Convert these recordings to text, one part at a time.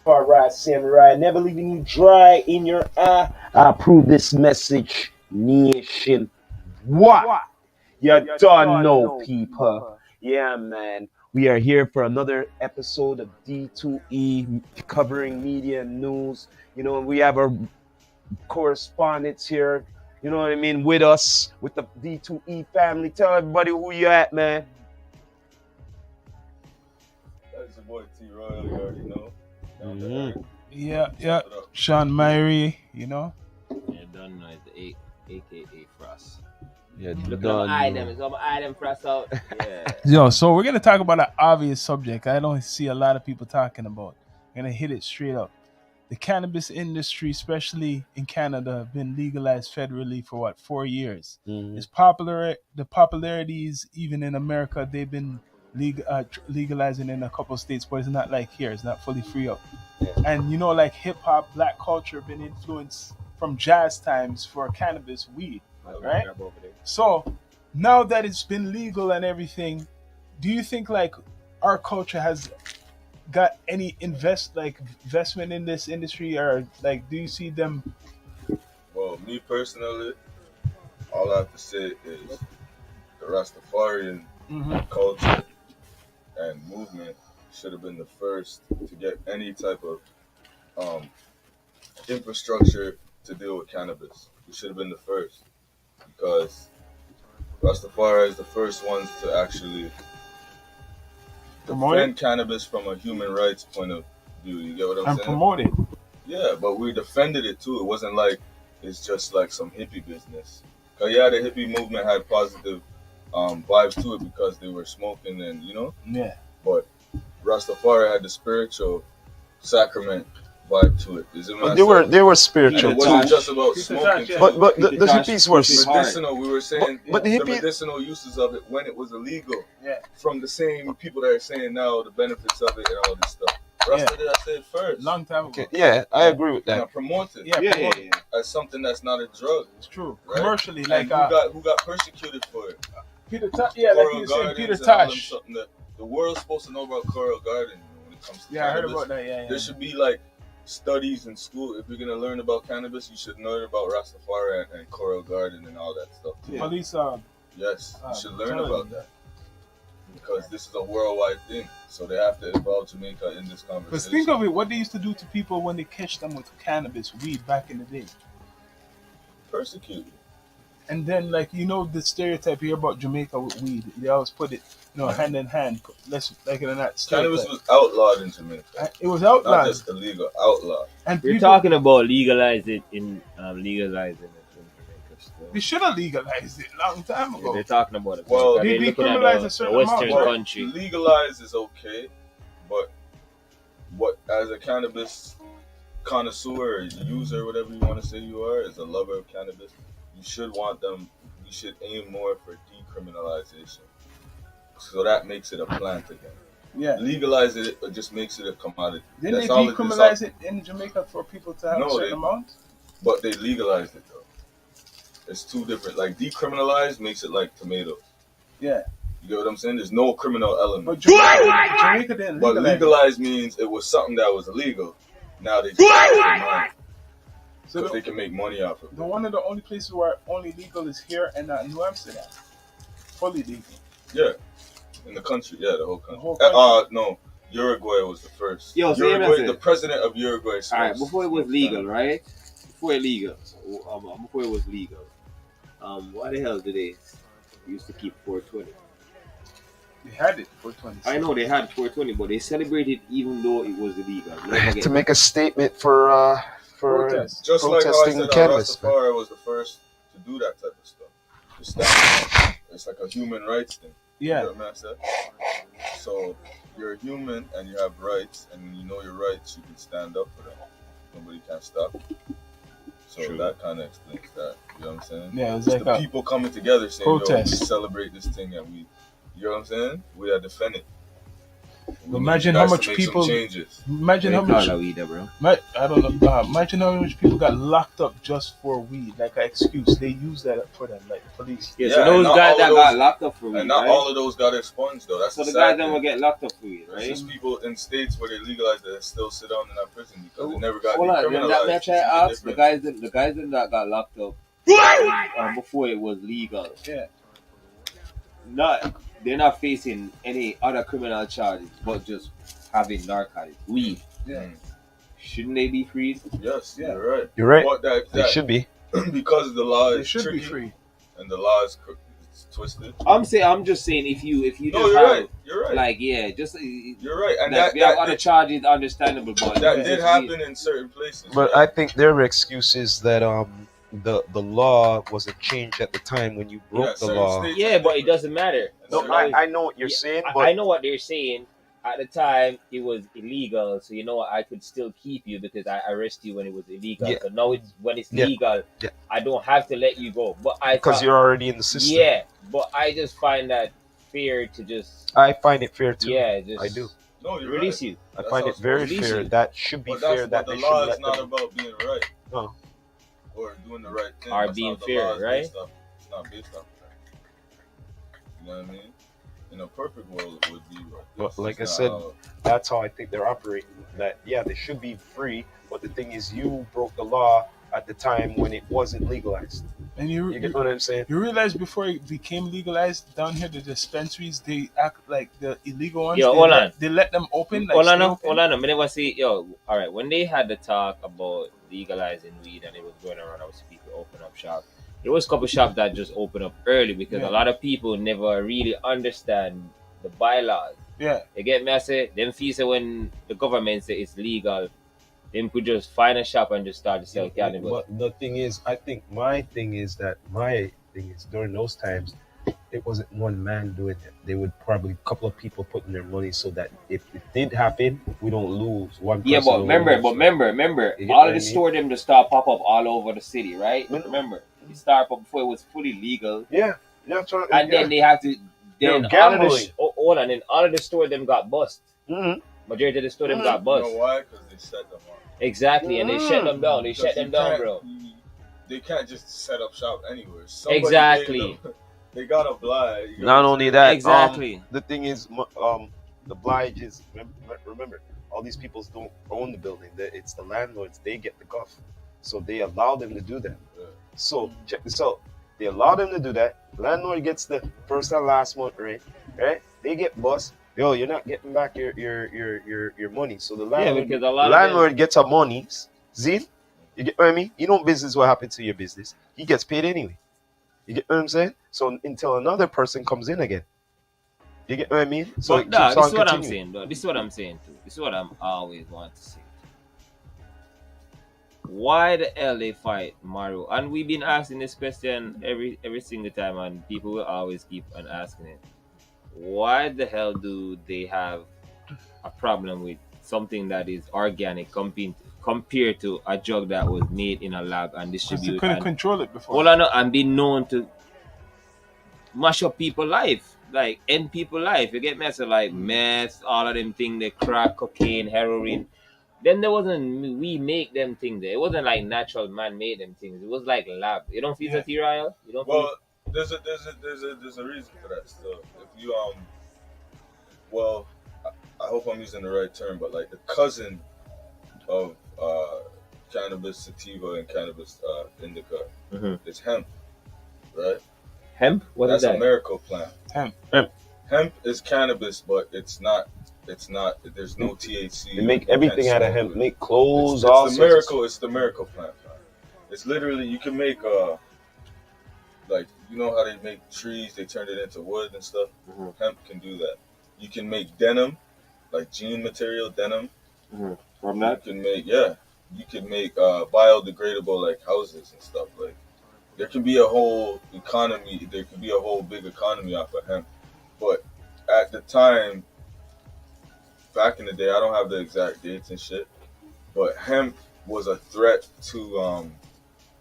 Far right samurai, never leaving you dry in your eye. I approve this message, nation. What? You don't know, people. Yeah, man. We are here for another episode of D2E covering media and news. You know, we have our correspondents here, you know what I mean, with us, with the D2E family. Tell everybody who you at, man. That's your boy T Royal, you already know. Down to earth. Yeah. What up? Sean Myrie, you know. Yeah, done know it's the AKA Frost. Yeah, Look at them item. It's all item Frost out. Yeah. Yo, so we're gonna talk about an obvious subject I don't see a lot of people talking about. I'm gonna hit it straight up. The cannabis industry, especially in Canada, have been legalized federally for 4 years. It's popular. The popularities, even in America, they've been legalizing in a couple of states, but it's not like here. It's not fully free up. And you know, like hip hop, black culture, been influenced from jazz times for cannabis, weed, right? So now that it's been legal and everything, do you think like our culture has got any investment in this industry, or like do you see them? Well, me personally, all I have to say is the Rastafarian culture and movement should have been the first to get any type of infrastructure to deal with cannabis. We should have been the first because Rastafari is the first ones to actually defend cannabis from a human rights point of view. You get what I'm saying? And promote it. Yeah, but we defended it too. It wasn't like it's just like some hippie business. Cause yeah, the hippie movement had positive vibes to it because they were smoking and you know. Yeah. But Rastafari had the spiritual sacrament vibe to it. Is it But they were spiritual it wasn't just about smoking. But the hippies were medicinal. We were saying but the the medicinal uses of it when it was illegal. Yeah. From the same people that are saying now the benefits of it and all this stuff. Rasta did I say it first? Long time ago. Okay. Yeah, I agree with that. And promote it. Yeah. As something that's not a drug. It's true. Right? Commercially, And like who got persecuted for it? Peter Tosh. Yeah, like you said, Peter Tosh. Something that the world's supposed to know about Coral Garden when it comes to Yeah, cannabis. I heard about that. Yeah. There should be like studies in school. If you're gonna learn about cannabis, you should learn about Rastafari and Coral Garden and all that stuff too. Police. Yes, you should learn about that because this is a worldwide thing. So they have to involve Jamaica in this conversation. But think of it, what they used to do to people when they catch them with cannabis, weed back in the day. Persecuted. And then, like, you know, the stereotype here about Jamaica with weed, they always put it, you know, hand in hand. Let's like it or not. Cannabis was outlawed in Jamaica. It was outlawed. Not just illegal, outlawed. And we're talking about legalizing it in Jamaica still. They should have legalized it a long time ago. Yeah, they're talking about it. Well, they decriminalized a certain Western amount. country. Legalize is okay, but what as a cannabis connoisseur, user, whatever you want to say you are, as a lover of cannabis, you should want them. You should aim more for decriminalization, so that makes it a plant again. Yeah, legalize it just makes it a commodity. Didn't they decriminalize it in Jamaica for people to have a certain amount? But they legalized it though. It's two different. Like decriminalized makes it like tomatoes. Yeah. You get what I'm saying? There's no criminal element. But Jamaica didn't legalize. But legalized means it was something that was illegal. Now they just so they can make money off of it. One of the only places where only legal is here and New Amsterdam. Fully legal. Yeah. In the country, the whole country. No, Uruguay was the first. Uruguay, the president of Uruguay. All right, before it was legal, right? Before it was legal. Why the hell did they used to keep 420? They had it 420. I know they had 420, but they celebrated even though it was illegal. To make a statement for protest. Just like how I said Rastafari was the first to do that type of stuff. It's like a human rights thing. Yeah. You know what I said? So you're a human and you have rights, and when you know your rights, you can stand up for them. Nobody can stop you. So True. That kind of explains that. You know what I'm saying? Yeah, it's like the people coming together saying, protest. Yo, we celebrate this thing and we, you know what I'm saying? We are defending. We need Imagine you how guys to much make some people. changes. Imagine how What you much. call that weed, there, bro? I don't know. Imagine how much people got locked up just for weed, like an excuse. They use that for them, like the police. Yeah, Yeah, so and those not guys all that of got those- locked up for weed, And not right? all of those got expunged though. That's So the the guys sad that thing. will get locked up for weed, There's right? just people in states where they legalized it and still sit down in that prison because they never got Hold on, then that decriminalized. match I See the asked the difference? guys that got locked up before it was legal. Yeah. They're not facing any other criminal charges, but just having narcotics, weed. Yeah. Shouldn't they be freed? Yes, Yeah. you're right. You're right. But They that should be. because the law They is should tricky be free. and the law is it's twisted. I'm just saying if you No, just you're have right. You're right. like just You're right. And like, that we have that, other charges, understandable, but that it's did just happen weed. in certain places. But right? I think their excuse is that the law wasn't changed at the time when you broke the certain law. states Yeah, are but it different. doesn't matter. No, So now I know what you're yeah, saying, I but know what they're saying. At the time, it was illegal, so you know what? I could still keep you because I arrest you when it was illegal. Yeah. So now it's when it's Yeah. legal, Yeah. I don't have to let you go. But I because thought, you're already in the system. yeah, but I just find that fair to just I find it fair too. just I do. No, you're release right. you. I That's find how it it's very supposed to be. fair. That should be But fair. That the they law should is let not them. about being right No. or doing the right thing. Or That's being not the fair, law is right? based off. It's not based off of that. You know what I mean? In a perfect world, it would be right. But It's like I just said, not how- That's how I think they're operating. That yeah, they should be free. But the thing is, you broke the law at the time when it wasn't legalized. And You get what I'm saying? you realize before it became legalized down here, the dispensaries they act like the illegal ones. Yo, they hold let, on. They let them open. Like Hold on, stay no, open. hold on. I never see. Yo, all right. When they had the talk about legalizing weed and it was going around, I was people open up shop. There was a couple shops that just opened up early because Yeah. a lot of people never really understand the bylaws. Yeah. You get me? I say them fees when the government say it's legal, them could just find a shop and just start to sell cannabis. But the thing is, I think my thing is during those times, it wasn't one man doing it. They would probably a couple of people putting their money so that if it did happen, we don't lose one person. Yeah, but don't remember, lose. You get all what of I the mean? store them just start pop up all over the city, right? Mm. Remember, it started up before it was fully legal, Yeah, that's right. and then they have to. then They're all of the gambling. hold on, then all of the store them got bust. Mm-hmm. Majority of the store them Mhm. got You bust. know why? Because they set them up. Exactly, and they shut them down. They Because shut them you down, can't- bro. They can't just set up shop anywhere. Somebody Exactly. gave them- they got obliged. You Not know? only that, Exactly. the thing is, the blige is remember, all these people don't own the building. It's the landlords. They get the guff, so they allow them to do that. Yeah. So check this out. They allow them to do that. Landlord gets the first and last month rent, right? They get bust. Yo, you're not getting back your money. So the Yeah, landlord, because a lot of them, landlord gets her money. See, you get what I mean? You know, business what happened to your business. He gets paid anyway. You get what I'm saying? So until another person comes in again. You get what I mean? So but it nah, keeps this on is what I'm continuing. saying, though. This is what I'm saying too. This is what I'm always want to say. Why the hell they fight Mario? And we've been asking this question every single time, and people will always keep on asking it. Why the hell do they have a problem with something that is organic compared to a drug that was made in a lab and Because they distributed couldn't and control it before. all I know and been known to mash up people's life, like end people's life. You get me? So like meth, all of them things, the crack, cocaine, heroin. Then there wasn't we make them things. It wasn't like natural man made them things. It was like lab. You don't feel Yeah. that, T-Ryle? You don't feel Well, there's a reason for that still. If you well, I hope I'm using the right term, but like the cousin of cannabis sativa and cannabis indica Mhm. is hemp, right? hemp? What is That's that? a miracle plant. Hemp. Hemp is cannabis, but it's not. It's not. There's no THC. They make You can't everything out of smoke hemp. it. Make clothes, It's all the sorts miracle. It's the miracle plant. Man. It's literally you can make like you know how they make trees, they turn it into wood and stuff. Mhm. Hemp can do that. You can make denim, like jean material denim. From You can make You can make biodegradable like houses and stuff. Like there can be a whole economy. There can be a whole big economy off of hemp. But at the time, back in the day, I don't have the exact dates and shit. But hemp was a threat to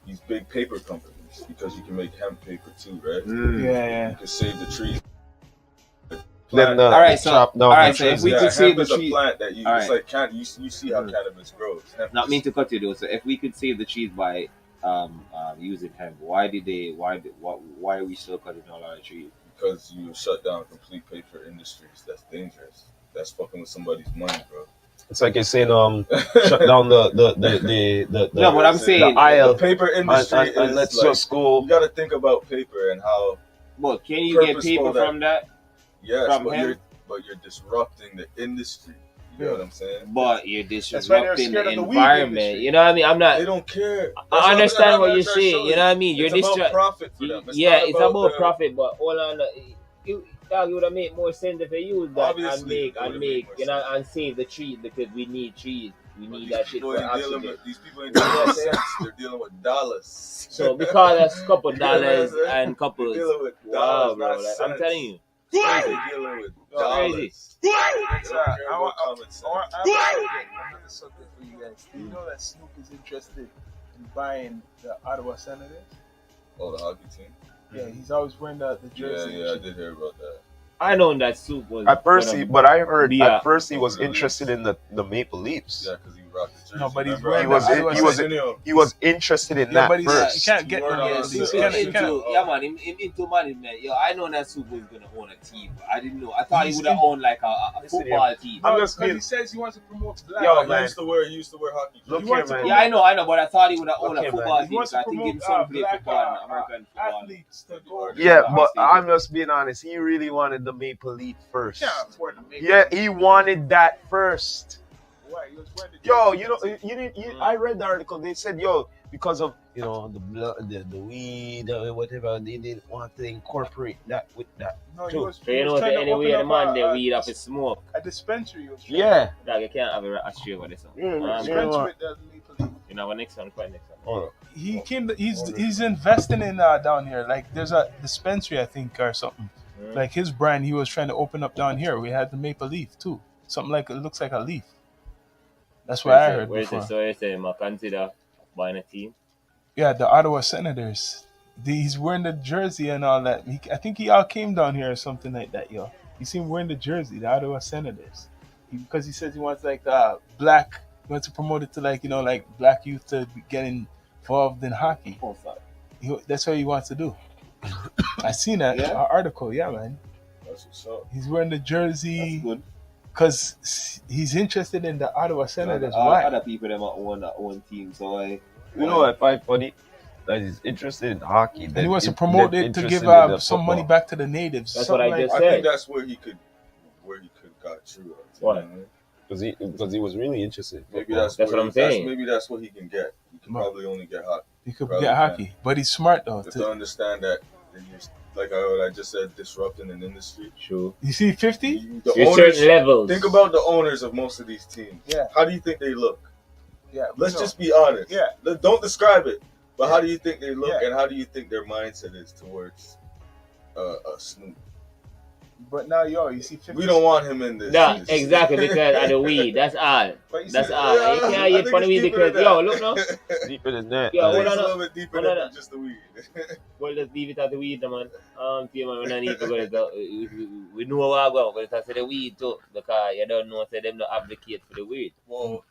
these big paper companies because you can make hemp paper too, right? Yeah, yeah. You can save the trees. plant. the All right, so- chop down all right, the so if trees. we yeah, could save hemp the is a tree- plant that you. All It's right. like you see how cannabis grows. Hemp Not is- mean to cut you though. So if we could save the trees by using hemp, why are we still cutting all our trees? because you shut down complete paper industries. That's dangerous. That's fucking with somebody's money, bro. It's like you're saying, shut down the No, but I'm saying, the aisle the paper industry and is let's like, just go. you got to think about paper and how well, can you get Purposeful paper that- from that? yes, From but hemp? you're disrupting the industry. You know what I'm saying? But you're That's why they're disrupting scared the of the weed environment. industry. You know what I mean? I'm not. They don't care. I understand what you're trying to saying. show You know what I mean? You're It's about distracted. profit for them. Yeah, not it's about the- profit, but hold on. It would have made more sense if they use that Obviously, it and would've make made more you know sense. and save the trees because we need trees. We But need these that shit people for ain't dealing oxygen. with these people ain't dealing with cents. They're dealing with dollars. So because that's a couple You know what I'm dollars saying? and They're couple, dealing with wow, dollars, bro, not like, cents. I'm telling you. They're dealing with dollars. Crazy. They don't care I about want- common sense. Another subject for you guys. Do you know that Snoop is interested in buying the Ottawa Senators? Oh, the hockey team. Yeah, he's always wearing the Yeah, jersey. yeah, I did hear about that. I know that soup was At first, but I heard Yeah. at first he was interested in the Maple Leafs. Yeah, because he rocked the jersey. No, but he's Remember? wearing He was the in- Ottawa he was in- Senators. He was interested in Yeah, that but he first. can't get Word no on more. the He soup. can't- he Into- can't- yeah, man, into management. Yo, I know that soup was gonna own a team. I didn't know. I thought He's he would have in- owned like a Listen football team. I'm No, just because being- he says he wants to promote black. Yo, He man. used to wear hockey. Look He here, wants to man. Yeah, I know, but I thought he would have owned Okay, a man. football He team. wants So I to think promote him son play black football and American football. athletes to go. Yeah, Yeah, but Stadium. I'm just being honest. He really wanted the Maple Leaf first. Can't afford to make Yeah, it. he wanted that first. Why? He was wearing the Yo, jersey. you know, you didn't. I read the article. They said, yo, because of the blood, the weed, whatever, they didn't want to incorporate that with that. No, he Too. was, So he you was know, trying to anyway, open the up man they weed up his smoke. a dispensary. He was trying Yeah. Dog, you can't have a straight with this one. Yeah, to- yeah. dispensary with the Maple Leaf. You know, next one, quite next one. Oh, He came. He's investing in down here. Like there's a dispensary, I think, or something. Mm. Like his brand, he was trying to open up down here. We had the Maple Leaf too. Something like it looks like a leaf. That's what I heard Where is before. it? So you say, I consider buying a team. Yeah, the Ottawa Senators. He's wearing the jersey and all that. I think he all came down here or something like that, yo. You see him wearing the jersey, the Ottawa Senators, because he says he wants like black. He wants to promote it to like like black youth to get involved in hockey. Oh, fuck. That's what he wants to do. I seen that Yeah? article. Yeah, man. That's what's up. He's wearing the That's jersey good. because he's interested in the Ottawa Senators. Other Why? other people them own their own team, so I. you know what I find funny? That he's interested in hockey. And he wants to promote it to give some money back to the natives. That's Something what I like just I said. think that's where he could got through. What? because he was really interested. In Maybe football. that's what I'm saying. Maybe that's what he can get. He can No. probably only get hockey. He could Probably get can. hockey, but he's smart though. You have to understand that like I just said, disrupting an industry. True. You see 50? The There's owners, certain levels. think about the owners of most of these teams. Yeah. How do you think they look? Yeah. Let's no. just be honest. Yeah. Don't describe it. But Yeah. how do you think they look, Yeah. and how do you think their mindset is towards a Snoop? But now, you see 50. We don't want him in this. No, this- exactly, because of the weed. That's all. But you see, That's all. You can't I get think funny it's weed deeper because, than yo, that. look now. Deeper than that. Yo, I think hold it's on, a little bit deeper hold on. than just the weed. Well, let's leave it at the weed, man. See, man, we don't need to go to we know what I'm going, but it's the weed too, because you don't know, say them not advocate for the weed. Well,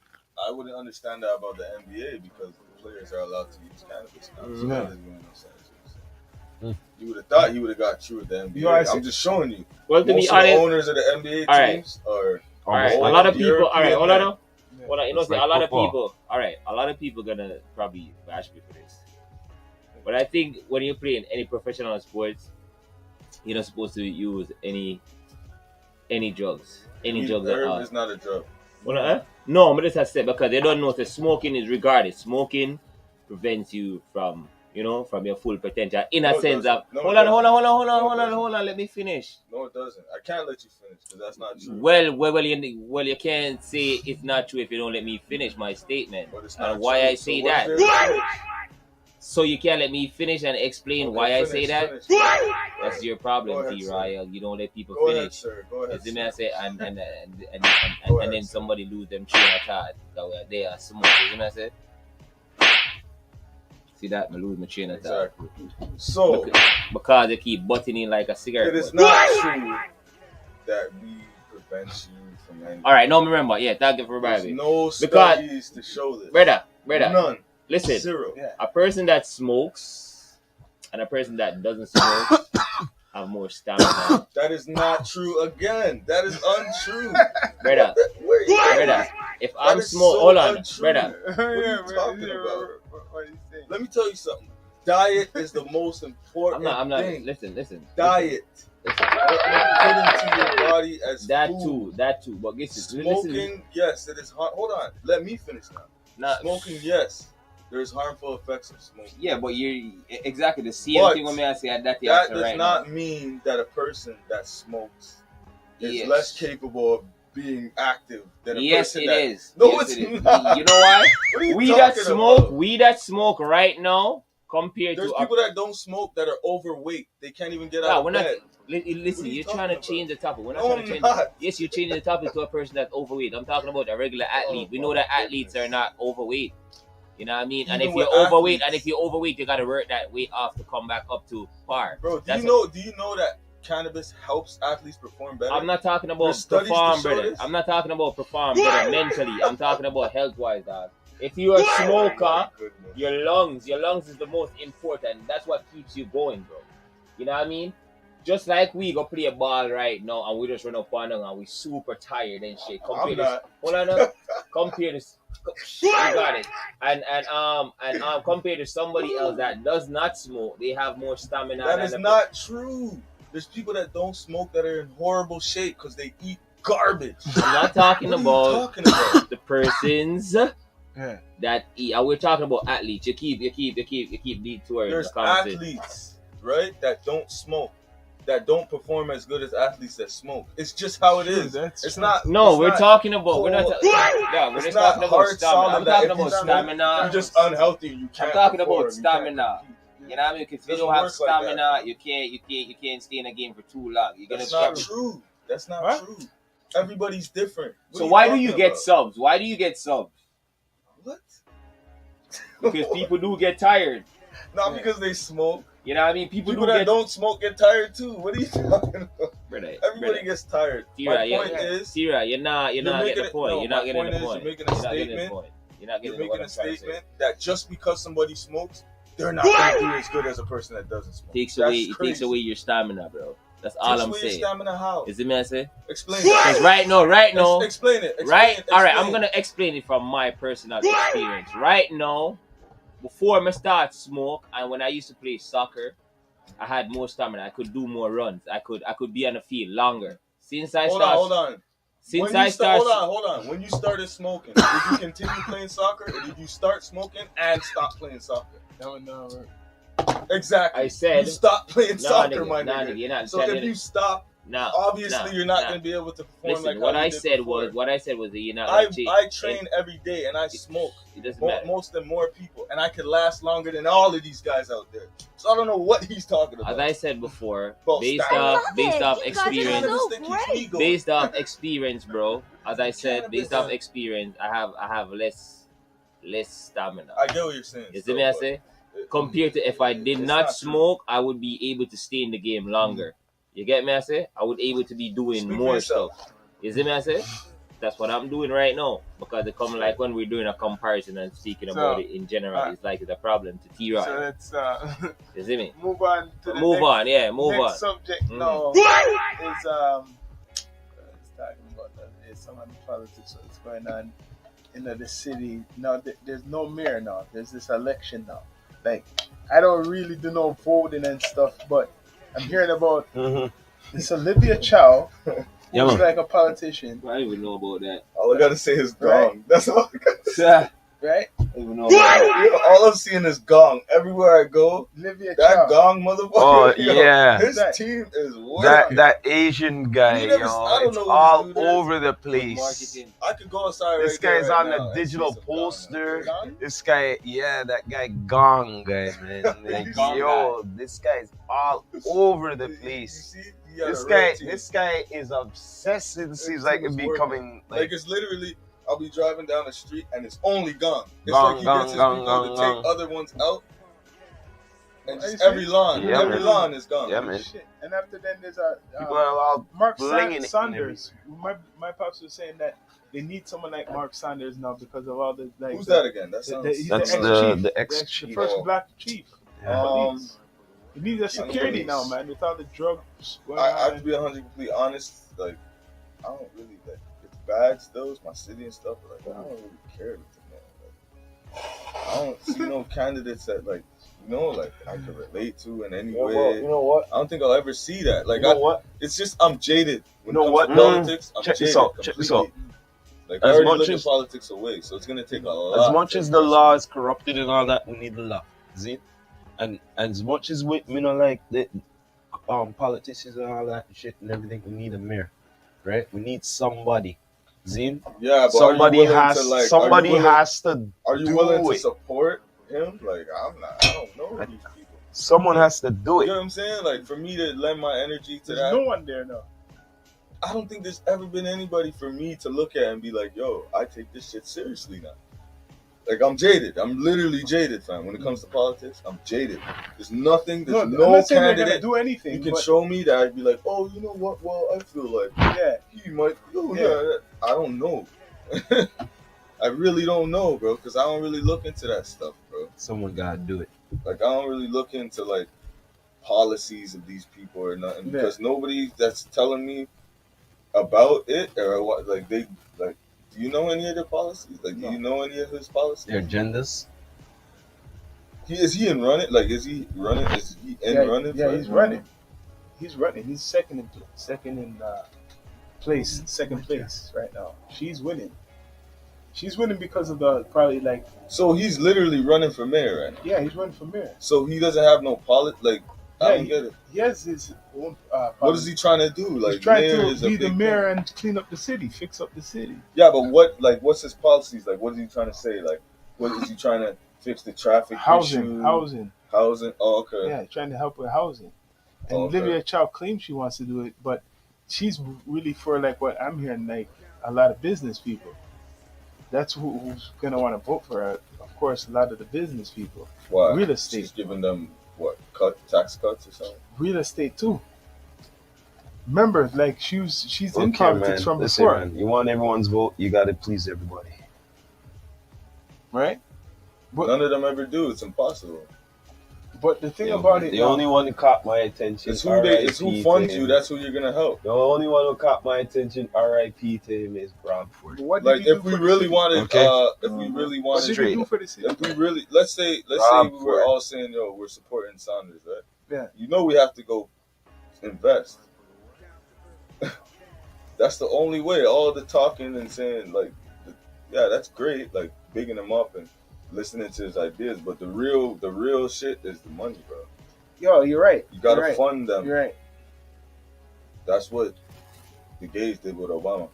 I wouldn't understand that about the NBA because the players are allowed to use cannabis now. So Yeah. that doesn't make no sense. You would have thought he would have got through with the NBA. You know, I I'm just showing you. Well, to Most be of the honest, owners of the NBA All right. teams are all right, a like lot of people, European all right, hold on now. Yeah. Hold on, you know, It's say like a lot football. of people, all right, a lot of people gonna probably bash me for this. But I think when you're playing any professional sports, you're not supposed to use any drugs. Any drugs at all. Herb is not a drug. Well, no, but this has said because they don't know that smoking is regarded. Smoking prevents you from, from your full potential. In a No, it sense of, doesn't. No, hold it on, doesn't. hold on, let me finish. No, it doesn't. I can't let you finish because that's not true. Well, you can't say it's not true if you don't let me finish my statement. But it's not And why true. I say So what's that. there to finish? So you can't let me finish and explain Okay, why I finish, say that? finish. That's your Go problem, ahead, T-Royal. You don't let people Go ahead, finish. sir. Go ahead. You see me, I sir. say, and Go ahead, then sir. somebody lose them train of thought that were there smoke. You see me, I say? See that? I lose my train of thought. Exactly. So Because they keep butting in like a cigarette. it is butt. not true that weed prevents you from anything. All right, no, remember, yeah, thank you for There's reminding me. no Because- studies to show this. Brother, None. listen, Zero. Yeah. a person that smokes and a person that doesn't smoke have more stamina. That is not true again. That is untrue. Brother, Where you brother, if That I'm is smoke, so hold on, untrue. brother. What are you talking about? What are you saying? Let me tell you something. Diet is the most important I'm not, thing. listen. Diet. Listen. What you put into your body as That food. too, but listen, Smoking, yes, it is hard. Hold on. Let me finish now. nah, Smoking, yes. There's harmful effects of smoking. yeah, but you're exactly the same But thing when I say that That does right not mean that a person that smokes is Yes. less capable of being active than a Yes, person it that... is. No, Yes, it's it is. not. You know why? What are you We talking about? that smoke right now compared There's to people that don't smoke that are overweight. They can't even get out we're of not. bed. Listen, What are you you're talking trying to about? change the topic. We're not No, trying to I'm change. not. Yes, you're changing the topic to a person that's overweight. I'm talking about a regular athlete. We know that my athletes goodness. are not overweight. You know what I mean? And Even if you're with overweight, athletes. you gotta work that weight off to come back up to par. Bro, do That's you know that cannabis helps athletes perform better? I'm not talking about There's studies to perform, show brother. this. I'm not talking about perform, brother, mentally. I'm talking about health-wise, dog. If you're a Oh smoker, my goodness. your lungs is the most important. That's what keeps you going, bro. You know what I mean? Just like we go play a ball right now and we just run up and down and we super tired and shit. I'm not. Hold on, now. Compare this. You got it. And compare to somebody else that does not smoke, they have more stamina. That than is the- not true. There's people that don't smoke that are in horrible shape because they eat garbage. I'm not talking What are you about talking about? the persons Yeah. that eat. We're talking about athletes. You keep lead towards There's the conversation. athletes, right, that don't smoke, that don't perform as good as athletes that smoke. It's just how it True, is. that's It's true. not. No, it's we're not talking about. We're not. cold. Yeah, we're It's just not talking about hard, stamina. solid I'm that talking if you about smoke, stamina. You're just unhealthy. You can't. I'm talking perform, about you can't stamina. compete. You know what I mean? Because if you Doesn't don't have work like that. stamina, you can't stay in a game for too long. You're gonna That's not struggle. true. That's not What? true. Everybody's different. What So are why do talking you get about? subs? Why do you get subs? What? Because people do get tired. Not Yeah. because they smoke. You know what I mean? People People do that get don't smoke get tired too. What are you talking about? brother. Everybody gets tired. Tira, My yeah, point yeah. is, Tira, you're not You're getting making the it- point. no, You're not my getting point the is point. you're making a You're not getting the statement. point. You're not you're getting what making I'm a trying to say. statement that just because somebody smokes, they're not going to do as good as a person that doesn't smoke. It takes That's away your stamina, bro. That's all Takes I'm away your saying. Stamina how? Is it me I say? Explain Because that. right now, Explain it. Explain right? it. All right, I'm Explain. gonna explain it from my personal experience. Right now, before I start smoke, and when I used to play soccer, I had more stamina. I could do more runs. I could be on the field longer. Since I Hold on. Since When I you started, hold on. When you started smoking, did you continue playing soccer, or did you start smoking and stop playing soccer? No. I Exactly. said- you stop playing Nah, soccer, nigga, my nah, nigga. nigga, you're not So telling if it. you stop, No, obviously you're not nah. going to be able to perform Listen, like what how I you did said before. was that you're not. I gonna cheat. I train every day and I smoke It doesn't matter. most and more people, and I can last longer than all of these guys out there. So I don't know what he's talking about. As I said before, Well, based stop. off You guys are experience, so That keeps me going. based off experience, bro. As I said, Cannabis. based off experience, I have less stamina. I get what you're saying. You see me? I say compared to if I did It's not true. smoke, I would be able to stay in the game longer. You get me? I say I would able to be doing Speak for more yourself. stuff. You see me? I say that's what I'm doing right now because it come like when we're doing a comparison and speaking So, about it in general, it's like it's a problem to T-Roy. So let's You see me? move on to the Move next, on, yeah, move next on. subject Mhm. now is it's talking about some of the politics that's going on in the city. Now there's no mayor now. There's this election now. Like I don't really do no voting and stuff, but I'm hearing about this Olivia Chow, Yeah, who's man. like a politician, I don't even know about that. All I gotta say is gong. Right. That's all I gotta say. I right? don't even know about that. Yo, all I'm seeing is gong. Everywhere I go, Olivia that Chow. gong motherfucker. Oh, yo, yeah. His That- team is working. That Asian guy, You never- I don't it's know who all this dude is. over the place. Marketing. I could go outside This right there guy's right on the now and digital see some gong. poster. Gong? This guy, yeah, that guy Gong guy, man. Like, Gong yo, this guy's all over the You place. see? He got This a real guy, team. this guy is obsessed. It seems like team it is becoming Like like it's literally, I'll be driving down the street and it's only gong. It's Gong, like he gong, gets his gong, people gong, to gong. take other ones out, And Are you just every serious? lawn, Yeah, every man. lawn is gone. Yeah, man. Shit. And after then, there's a People are all Mark blinging it and Saunders. My pops was saying that they need someone like Mark Saunders now because of all the like. Who's that again? That The, sounds. he's That's the ex-chief. the The ex-chief. first Oh. black chief. Yeah. Police. You need a security police. now, man. With all the drugs going I on. have to be 100% honest. Like, I don't really like. It's bad still. It's my city and stuff. But like, I don't really care with it, man. Like, I don't see no candidates that like, like I can relate to in any way. You know what? I don't think I'll ever see that. Like, You know what? it's just I'm jaded. When You know it comes what? to politics, I'm Check this jaded out. Check this out. completely. Like, I As already much look as- at politics away, so it's gonna take a lot. As much to as the impress law me. is corrupted and all that, we need the law. See? And as much as we don't like the politicians and all that shit and everything, we need a mayor. Right? We need somebody. See? Yeah, but Somebody are you willing has to, like, somebody are you willing, has to Are you do willing to it. support him? Like, I'm not. I don't know these people. Someone has to do You it. know what I'm saying? Like, for me to lend my energy to There's that, no one there now. I don't think there's ever been anybody for me to look at and be like, yo, I take this shit seriously now. Like, I'm jaded. I'm literally jaded, fam. When it comes to politics, I'm jaded. There's nothing, No, there's I'm no not saying they're gonna candidate do anything. you can but show me that I'd be like, oh, you know what? Well, I feel like yeah, he might. Oh, Yeah. yeah. I don't know. I really don't know, bro, because I don't really look into that stuff, bro. Someone gotta do it. Like, I don't really look into, like, policies of these people or nothing Yeah. because nobody that's telling me about it or what, like, they, like, do you know any of their policies? Like, do No. you know any of his policies? Their agendas. Is he in running? Like, is he running? Is he in running? Yeah, for he's it? running. He's running. He's second in place, second place right now. She's winning. She's winning because of the probably like So he's literally running for mayor right now. yeah, he's running for mayor. So he doesn't have no like, I Yeah, don't get it. He has his own. What is he trying to do? Like, He's trying mayor to is a be the big mayor thing. and clean up the city, fix up the city. Yeah, but what's his policies? Like, what is he trying to say? Like, what is he trying to fix the traffic issue? Housing. Oh, okay. Yeah, trying to help with housing. And Okay. Olivia Chow claims she wants to do it, but she's really for like what I'm hearing, like a lot of business people. That's who's gonna want to vote for her. Of course, a lot of the business people, Why? real estate. She's giving them what? Tax cuts or something? real estate too. Remember, like she's in Okay, politics man. from Listen, before, man. You want everyone's vote, you gotta please everybody. right? But None of them ever do. It's impossible. but the thing about it, The only one who caught my attention. It's who funds you. That's who you're gonna help. The only one who caught my attention, R.I.P. to him, is Bradford. what did Like, he do if we for the really city? wanted, Okay. if we really What wanted, did Straight he do up. for the city? if we really, let's say we Rob were Ford. all saying, yo, we're supporting Sanders, right? Yeah. You know we have to go invest. That's the only way. All the talking and saying, like, yeah, that's great, like bigging him up and listening to his ideas, but the real shit is the money, bro. Yo, you're right. You gotta You're right. fund them. You're right. That's what the gays did with Obama.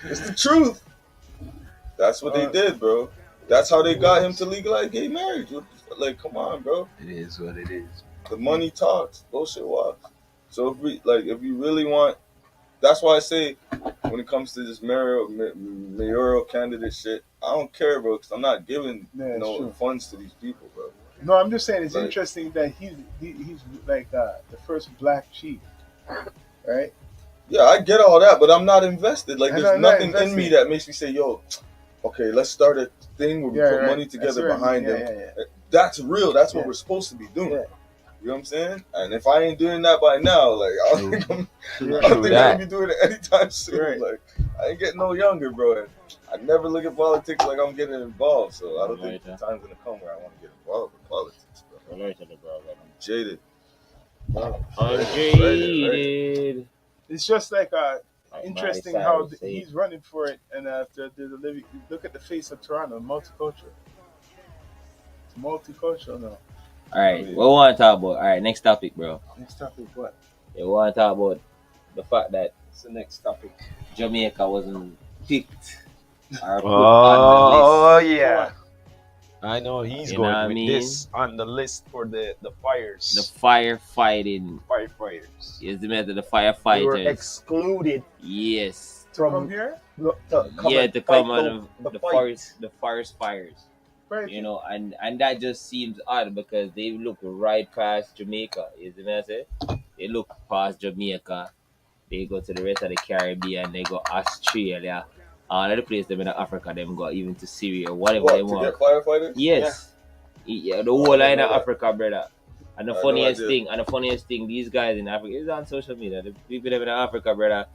It's the truth. That's what they did, bro. That's how they got him to legalize gay marriage. Like, come on, bro. It is what it is. The money talks, bullshit walks. So if you really want, that's why I say when it comes to this mayoral candidate shit, I don't care, bro, because I'm not giving Yeah, it's no true. funds to these people, bro. No, I'm just saying it's Right. interesting that he's like the first black chief, right? Yeah, I get all that, but I'm not invested. Like, I'm there's not nothing in me invested. that makes me say, yo, okay, let's start a thing where we put right. money together That's right. behind Yeah, them. yeah. That's real. That's what Yeah. we're supposed to be doing. Yeah. You know what I'm saying? And if I ain't doing that by now, like, I don't think I'm Yeah. I don't think I'm that. gonna be doing it anytime soon. Right. Like, I ain't getting no younger, bro. And I never look at politics like I'm getting involved. So I don't think the time's gonna come where I want to get involved with politics, bro. I'm jaded. Jaded. It's just like interesting My how side, he's running for it, and after the living, look at the face of Toronto, multicultural. It's multicultural now. All right, what we want to talk about? All right, next topic, bro. Next topic, what? Yeah, we want to talk about the fact that It's the next topic. Jamaica wasn't picked or put on Oh the list. yeah, I know he's You know going what I with mean? this on the list for the fires, The firefighting. firefighters. Yes, the method, the They were firefighters. excluded Yes. From here? to come Yeah, and to fight come out of the fight. forest fires. Very You few. know, and that just seems odd because they look right past Jamaica. You see what I say? They look past Jamaica. They go to the rest of the Caribbean. They go Australia. All of the places them in Africa. Them go even to Syria, whatever they What, to want. get firefighters? Yes. Yeah, the Oh, I whole didn't line know of that. Africa, brother. And the I had no funniest idea. thing, these guys in Africa is on social media. The people that in Africa, brother.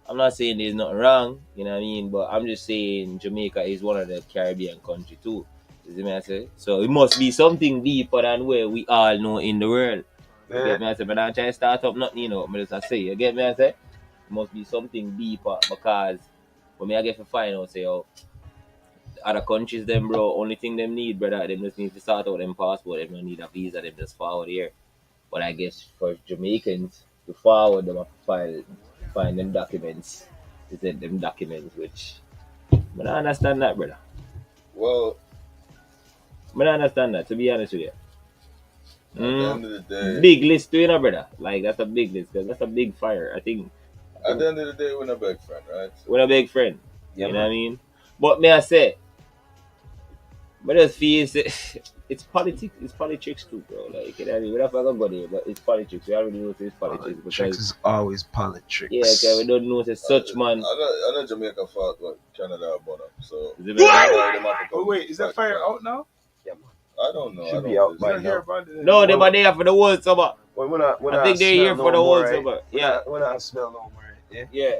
I'm not saying there's nothing wrong, you know what I mean, but I'm just saying Jamaica is one of the Caribbean country too. You see me I say? So it must be something deeper than where we all know in the world. You get me I say? But I'm trying to start up nothing, you know, but as I say, you get me I say? It must be something deeper because when me I get to find out, say, oh, other countries, them, bro, only thing them need, brother, them just need to start out them passport. Them don't need a visa, them just forward here. But I guess for Jamaicans to forward them, have to find them documents, to send them documents, which I don't understand that, brother. Well, I don't understand that, to be honest with you. at the end of the day, Big list, too, you know, brother. Like, that's a big list, because that's a big fire. I think at the end of the day, we're not big friend, right? So, we're a big friend. Yeah, You know what I mean? But may I say, but just feel it's politics. It's politics too, bro. Like, you know what I mean? We don't have to go there, but it's politics. We already know it's politics Tricks because is always politics. yeah, okay, we don't know it's such man. I know Jamaica fought what Canada about them, so Is it better? Oh wait, is that fire out now? I don't know. Should I be don't out know. by I hear now. about it. No, they were there for the whole summer. Well, when I think they're here for the whole summer. Yeah, When I smell no more, yeah. yeah.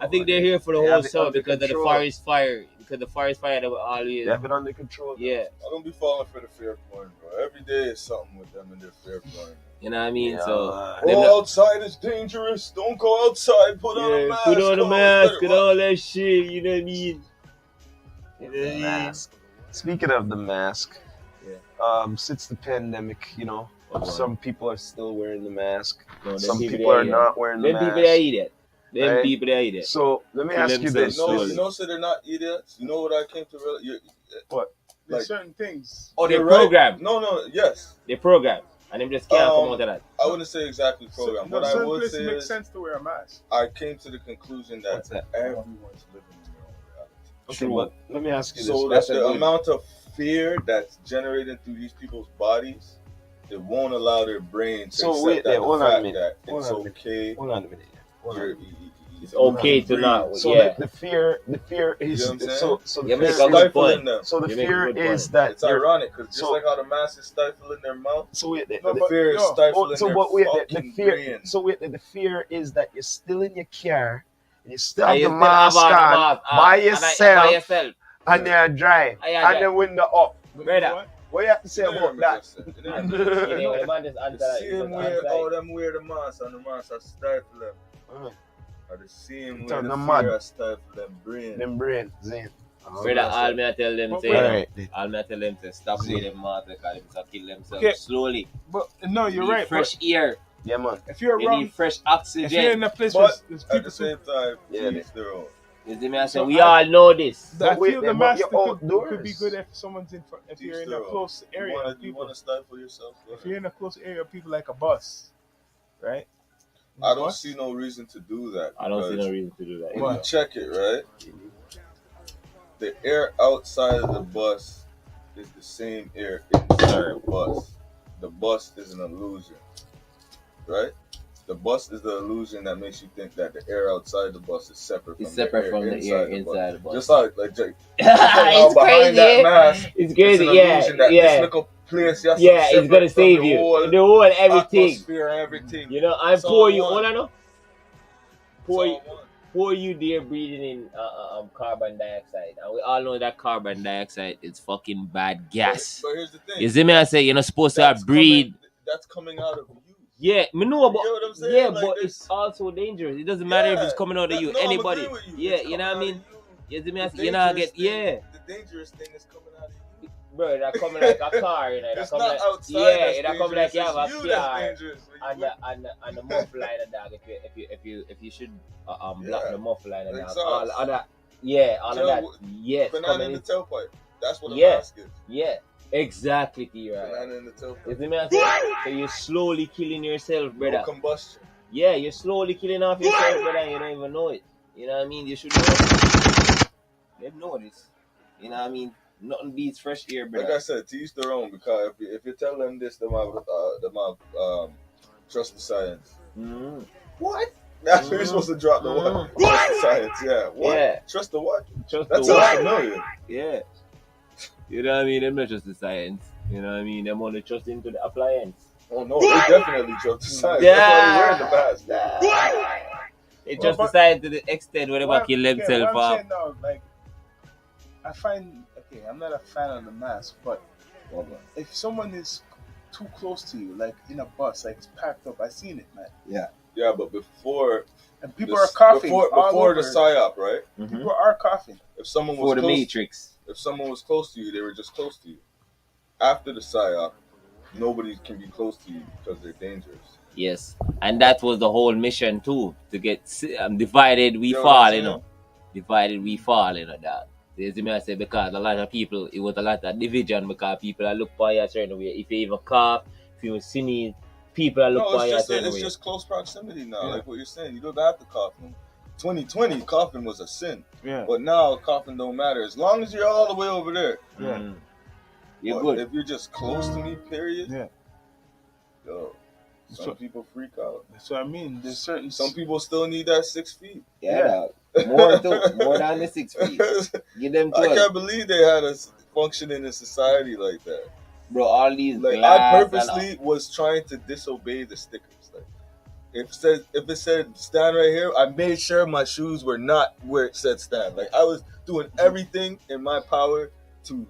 I think they're here for the They whole have it summer under because of the control. forest fire. Because the forest fire, they were always They have it under control. yeah. I don't be falling for the fear porn, bro. Every day is something with them and their fear porn. You know what I mean? Yeah, So man. them Go not- outside is dangerous. Don't go outside. Put on a yeah, mask. put on a Oh, mask better and all that shit. You know what I mean? You know what I mean? Mask. Speaking of the mask, since the pandemic, you know, some people are still wearing the mask. No, them Some people people they are idiot. not wearing the Them people mask. they idiot. Them Right? people they idiot. So let me Kill ask you themselves this. No, slowly. you know, so they're not idiots. You know what I came to realize? There's Like- certain things. Oh, they're You're right. programmed. No, yes. They're programmed. And them just can't come out of that. I wouldn't say exactly program. No, What I certain would places say make is sense to wear a mask. I came to the conclusion that What's that? everyone's living in their own reality. Okay, True. but let me ask you this. So That's that a the good- amount of fear that's generated through these people's bodies, it won't allow their brain to So accept wait that there, the hold on a fact minute. that Hold it's on a minute. okay. Hold on a minute. Hold on a You're, minute. It's okay to breathe. not. So Yeah. the fear is You know what I'm so the Yeah, make fear a good is, point. stifling them. so the You make a fear good is point. that It's you're- ironic because just so- like how the mask is stifling their mouth, so wait No, the but fear is yo, stifling so their but wait fucking the fear brain. so wait the fear is that you're still in your car and you still And have you the still have mask on the on mask on. by And yourself by yourself. and you're drive And you're and the window up. Brother. What you have to say You know about what that? I just said. You know You what I just said. know, the man just answer The that. same way all them wear the mask and the mask are stifle them. Are the same way Turn the them fear mad. are stifle them brain. Them brain, Zane. Brother, all me I tell them say, Alright. all me I tell them to stop with them mask because them to kill themselves Okay. slowly. But no, you're Need right. fresh air. Yeah, man. But if you're You around, need fresh if you're oxygen. in a place where But there's at people, the same time, Yeah, each their own. You see me I say, So we I- all know this. I wait feel there, the but mask you're could be outdoors. good if someone's in front. If you're in a close area, You of people. want to stifle yourself? Go If ahead. you're in a close area of people like a bus, right? I don't Bus? see no reason to do that. I don't see because no reason to do that. When Why? you check it, right, the air outside of the bus is the same air inside the bus. The bus is an illusion, right? The bus is the illusion that makes you think that the air outside the bus is separate from It's separate from the air bus. inside the bus. Just like Jake. It's behind that crazy. mask, It's it's crazy. an Yeah, illusion that yeah. this little place, yes, Yeah, it's gonna save you. The whole everything. atmosphere and everything. You know, I'm That's all pour I you. want. Hold on, no. That's Pour all you, I want. pour you there breathing in carbon dioxide, and we all know that carbon dioxide is fucking bad gas. But here's the thing. You see me? I say you're not supposed to That's breathe. That's coming out of you. Yeah, me know, but You get what I'm saying? yeah, Like but this- it's also dangerous. It doesn't matter if it's Yeah, coming out of you, no, I'm anybody. agreeing with you. Yeah, It's you know what I coming mean. out of You see me? I The say you know I dangerous get thing- yeah, The dangerous thing is coming out of you. bro. That coming like a car, you know. That It's come not like outside. yeah, that's that come like you have a dangerous. It's you car. that's dangerous. And the muffler liner dog. If you should block Yeah. the muffler liner dog. Exhaust. All of that. Yeah, all of Joe, that. Yes, Banana coming in the in. tailpipe. That's what a Yeah. mask is. Yeah, exactly. Right. Banana in the tailpipe. You see me? I say, so you're slowly killing yourself, brother. No combustion. Yeah, you're slowly killing off yourself, brother. And you don't even know it. You know what I mean? You should know. They know this. You know what I mean? Nothing beats fresh air, Like I brother. said, to each their own. Because if you tell them this, them have trust the science. Mm-hmm. What? That's where you're supposed to drop the what? Trust the science. Yeah. What? Yeah. Trust the what? Trust That the sounds what? familiar. Yeah. You know what I mean? Them not trust the science. You know what I mean? Them only trust into the appliance. Oh no, they definitely trust the science. That's why they wear the mask. They Well, trust the but- science to the extent where they What might kill I'm themselves off. saying now, like, I find, okay, I'm not a fan of the mask, but if someone is too close to you, like in a bus, like it's packed up, I've seen it, man. Yeah, but before And people are coughing. all before the over. psyop, right? Mm-hmm. People are coughing. If someone For was the close, Matrix. if someone was close to you, they were just close to you. After the psyop, nobody can be close to you because they're dangerous. Yes. And that was the whole mission too. To get divided, we You know what fall, I'm you saying? know. Divided, we fall, you know that. You see me I say because a lot of people, it was a lot of division because people are look for you a certain way. If you even cough, if you sneeze, people are look No, for you a it's certain way. just close proximity now. Yeah. Like what you're saying, you don't have to cough. 2020, coughing was a sin, Yeah. but now coughing don't matter as long as you're all the way over there. Yeah. Mm. You're But good. if you're just close to me, period. Yeah. Yo, some So- people freak out. That's what I mean. There's certain Some people still need that 6 feet. Yeah, dog. More than the 6 feet. Give them I 12. can't believe they had us functioning in society like that. Bro, all these Like glass I and purposely was trying to disobey the stickers. Like if it said stand right here, I made sure my shoes were not where it said stand. Like I was doing everything in my power to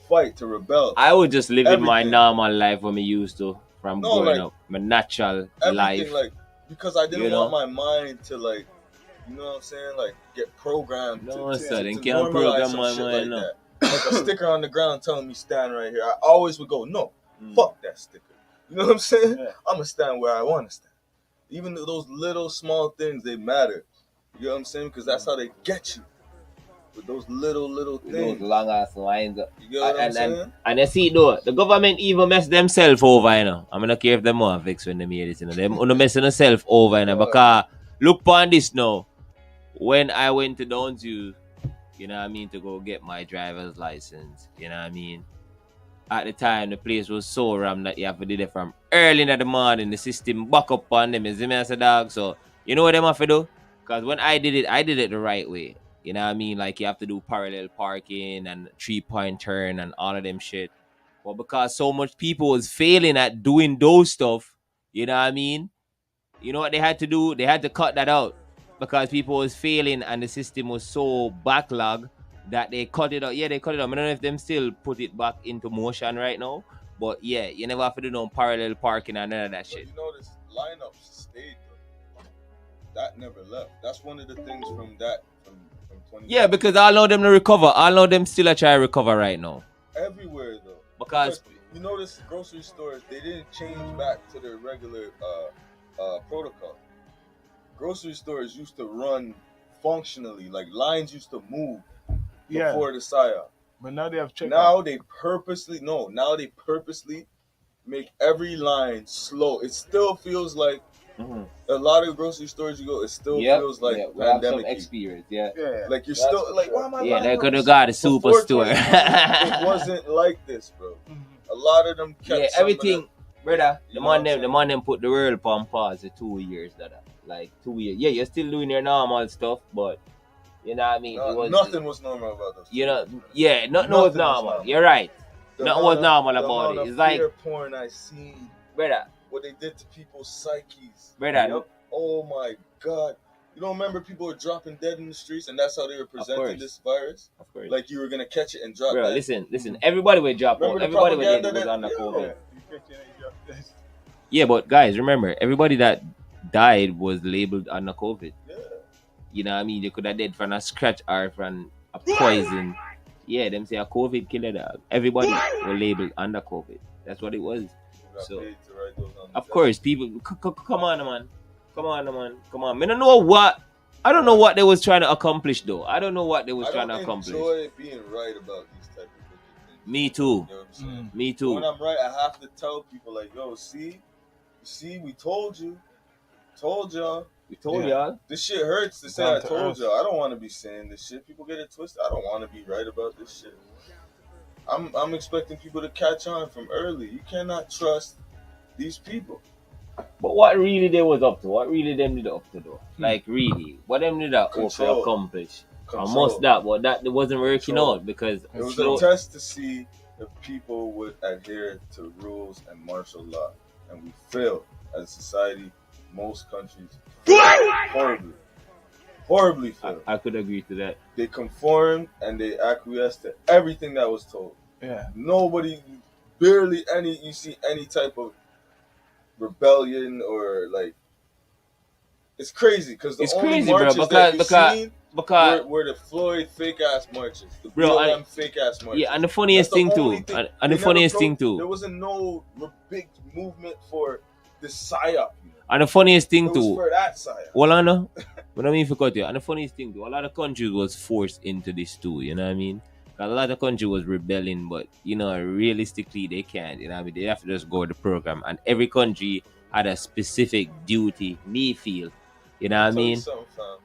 fight, to rebel. I was just living my Everything. normal life when I used to from No, growing like, up. My natural Everything life. like because I didn't You know? want my mind to like, you know what I'm saying, like get programmed. No, to, sir, to, they to can't normalize program some my shit mind, like no. that. Like a sticker on the ground telling me stand right here. I always would go, no, Mm. fuck that sticker. You know what I'm saying? Yeah. I'm gonna stand where I want to stand. Even though those little small things, they matter. You know what I'm saying? Because that's how they get you. With those little With those things. long ass lines. You get what I'm And- saying? And you see though, the government even mess themselves over, you know. I'm not care if them are vexed when they hear this, you know. Them only messing themselves over, you know. Because look upon this now. When I went to Downsview, you know what I mean, to go get my driver's license, you know what I mean. At the time, the place was so rammed that you have to do it from early in the morning. The system back up on them, you see me as a dog. So, you know what them have to do? Because when I did it the right way. You know what I mean? Like, you have to do parallel parking and 3-point turn and all of them shit. But because so much people was failing at doing those stuff, you know what I mean? You know what they had to do? They had to cut that out. Because people was failing and the system was so backlogged that they cut it out. Yeah, they cut it out. I don't know if them still put it back into motion right now. But yeah, you never have to do no parallel parking and none of that But shit. you notice lineups stayed though. That never left. That's one of the things from 20. Yeah, because I allow them to recover. I allow them still to try to recover right now. Everywhere though. Because you notice grocery stores, they didn't change back to their regular protocol. Grocery stores used to run functionally, like lines used to move Yeah. before the psyop. But now they have checked. Now they purposely make every line slow. It still feels like a lot of grocery stores you go, it still feels like we have some pandemic. experience, yeah. Yeah. Like you're That's still for like, sure. why am I? Yeah, they lineups? could have got a Before superstore. 2020, it wasn't like this, bro. Mhm. A lot of them kept Yeah, some of everything, them- brother. You The know what man I'm them, saying? put the world on pause for 2 years, that like 2 years. Yeah, you're still doing your normal stuff, but you know what I mean. No, it was nothing was normal about those. You know, yeah, nothing was Nothing was normal. normal. You're right, The nothing amount was normal the about amount it. of It's like, fear porn I seen, brother, what they did to people's psyches. brother. Oh my God! You don't remember people were dropping dead in the streets, and that's how they were presenting course. this virus. Of course. Like you were gonna catch it and drop Bro, that. listen. Everybody will drop Remember out. the Everybody will propaganda was that- under yeah. COVID. Yeah. You catch it and you drop this. Yeah, but guys, remember, everybody that died was labeled under COVID. Yeah. You know what I mean? They could have died from a scratch or from a poison. Yeah, them say a COVID killer dog. Everybody were labeled under COVID. That's what it was. People got So- paid to write those on the Of desk. course, people, come on, man. Come on. I don't know what. I don't know what they was trying to accomplish, though. I don't know what they was I trying don't to accomplish. enjoy being right about these type of wicked things. Me too. You know what I'm saying? Me When too. I'm right, I have to tell people like, yo, see, we told y'all. We told Yeah. y'all. This shit hurts to say Down I to told earth. y'all. I don't want to be saying this shit. People get it twisted. I don't want to be right about this shit. I'm expecting people to catch on from early. You cannot trust these people. But what really they was up to? What really them did up to though? Like really, what them did that hope to Control. accomplish? Control. Almost that, but that wasn't working Control. out because It was Control. a test to see if people would adhere to rules and martial law, and we failed as a society. Most countries failed horribly failed. I could agree to that. They conformed and they acquiesced to everything that was told. Yeah. Nobody, barely any, you see any type of rebellion or like, it's crazy because the It's only crazy, bro, marches that you've seen because were the Floyd fake ass marches, the Bro, BLM fake ass marches. yeah, and the funniest That's the thing only too, thing. and They the funniest never thing There too, wasn't no big movement for this psyop. and the funniest thing It was too. for that psyop. Well, I know. What I mean for cut you. And the funniest thing too, a lot of countries was forced into this too. You know what I mean? A lot of countries was rebelling, but you know, realistically they can't. You know what I mean? They have to just go with the program, and every country had a specific duty. Me feel. You know what I Tell you mean? something, fam.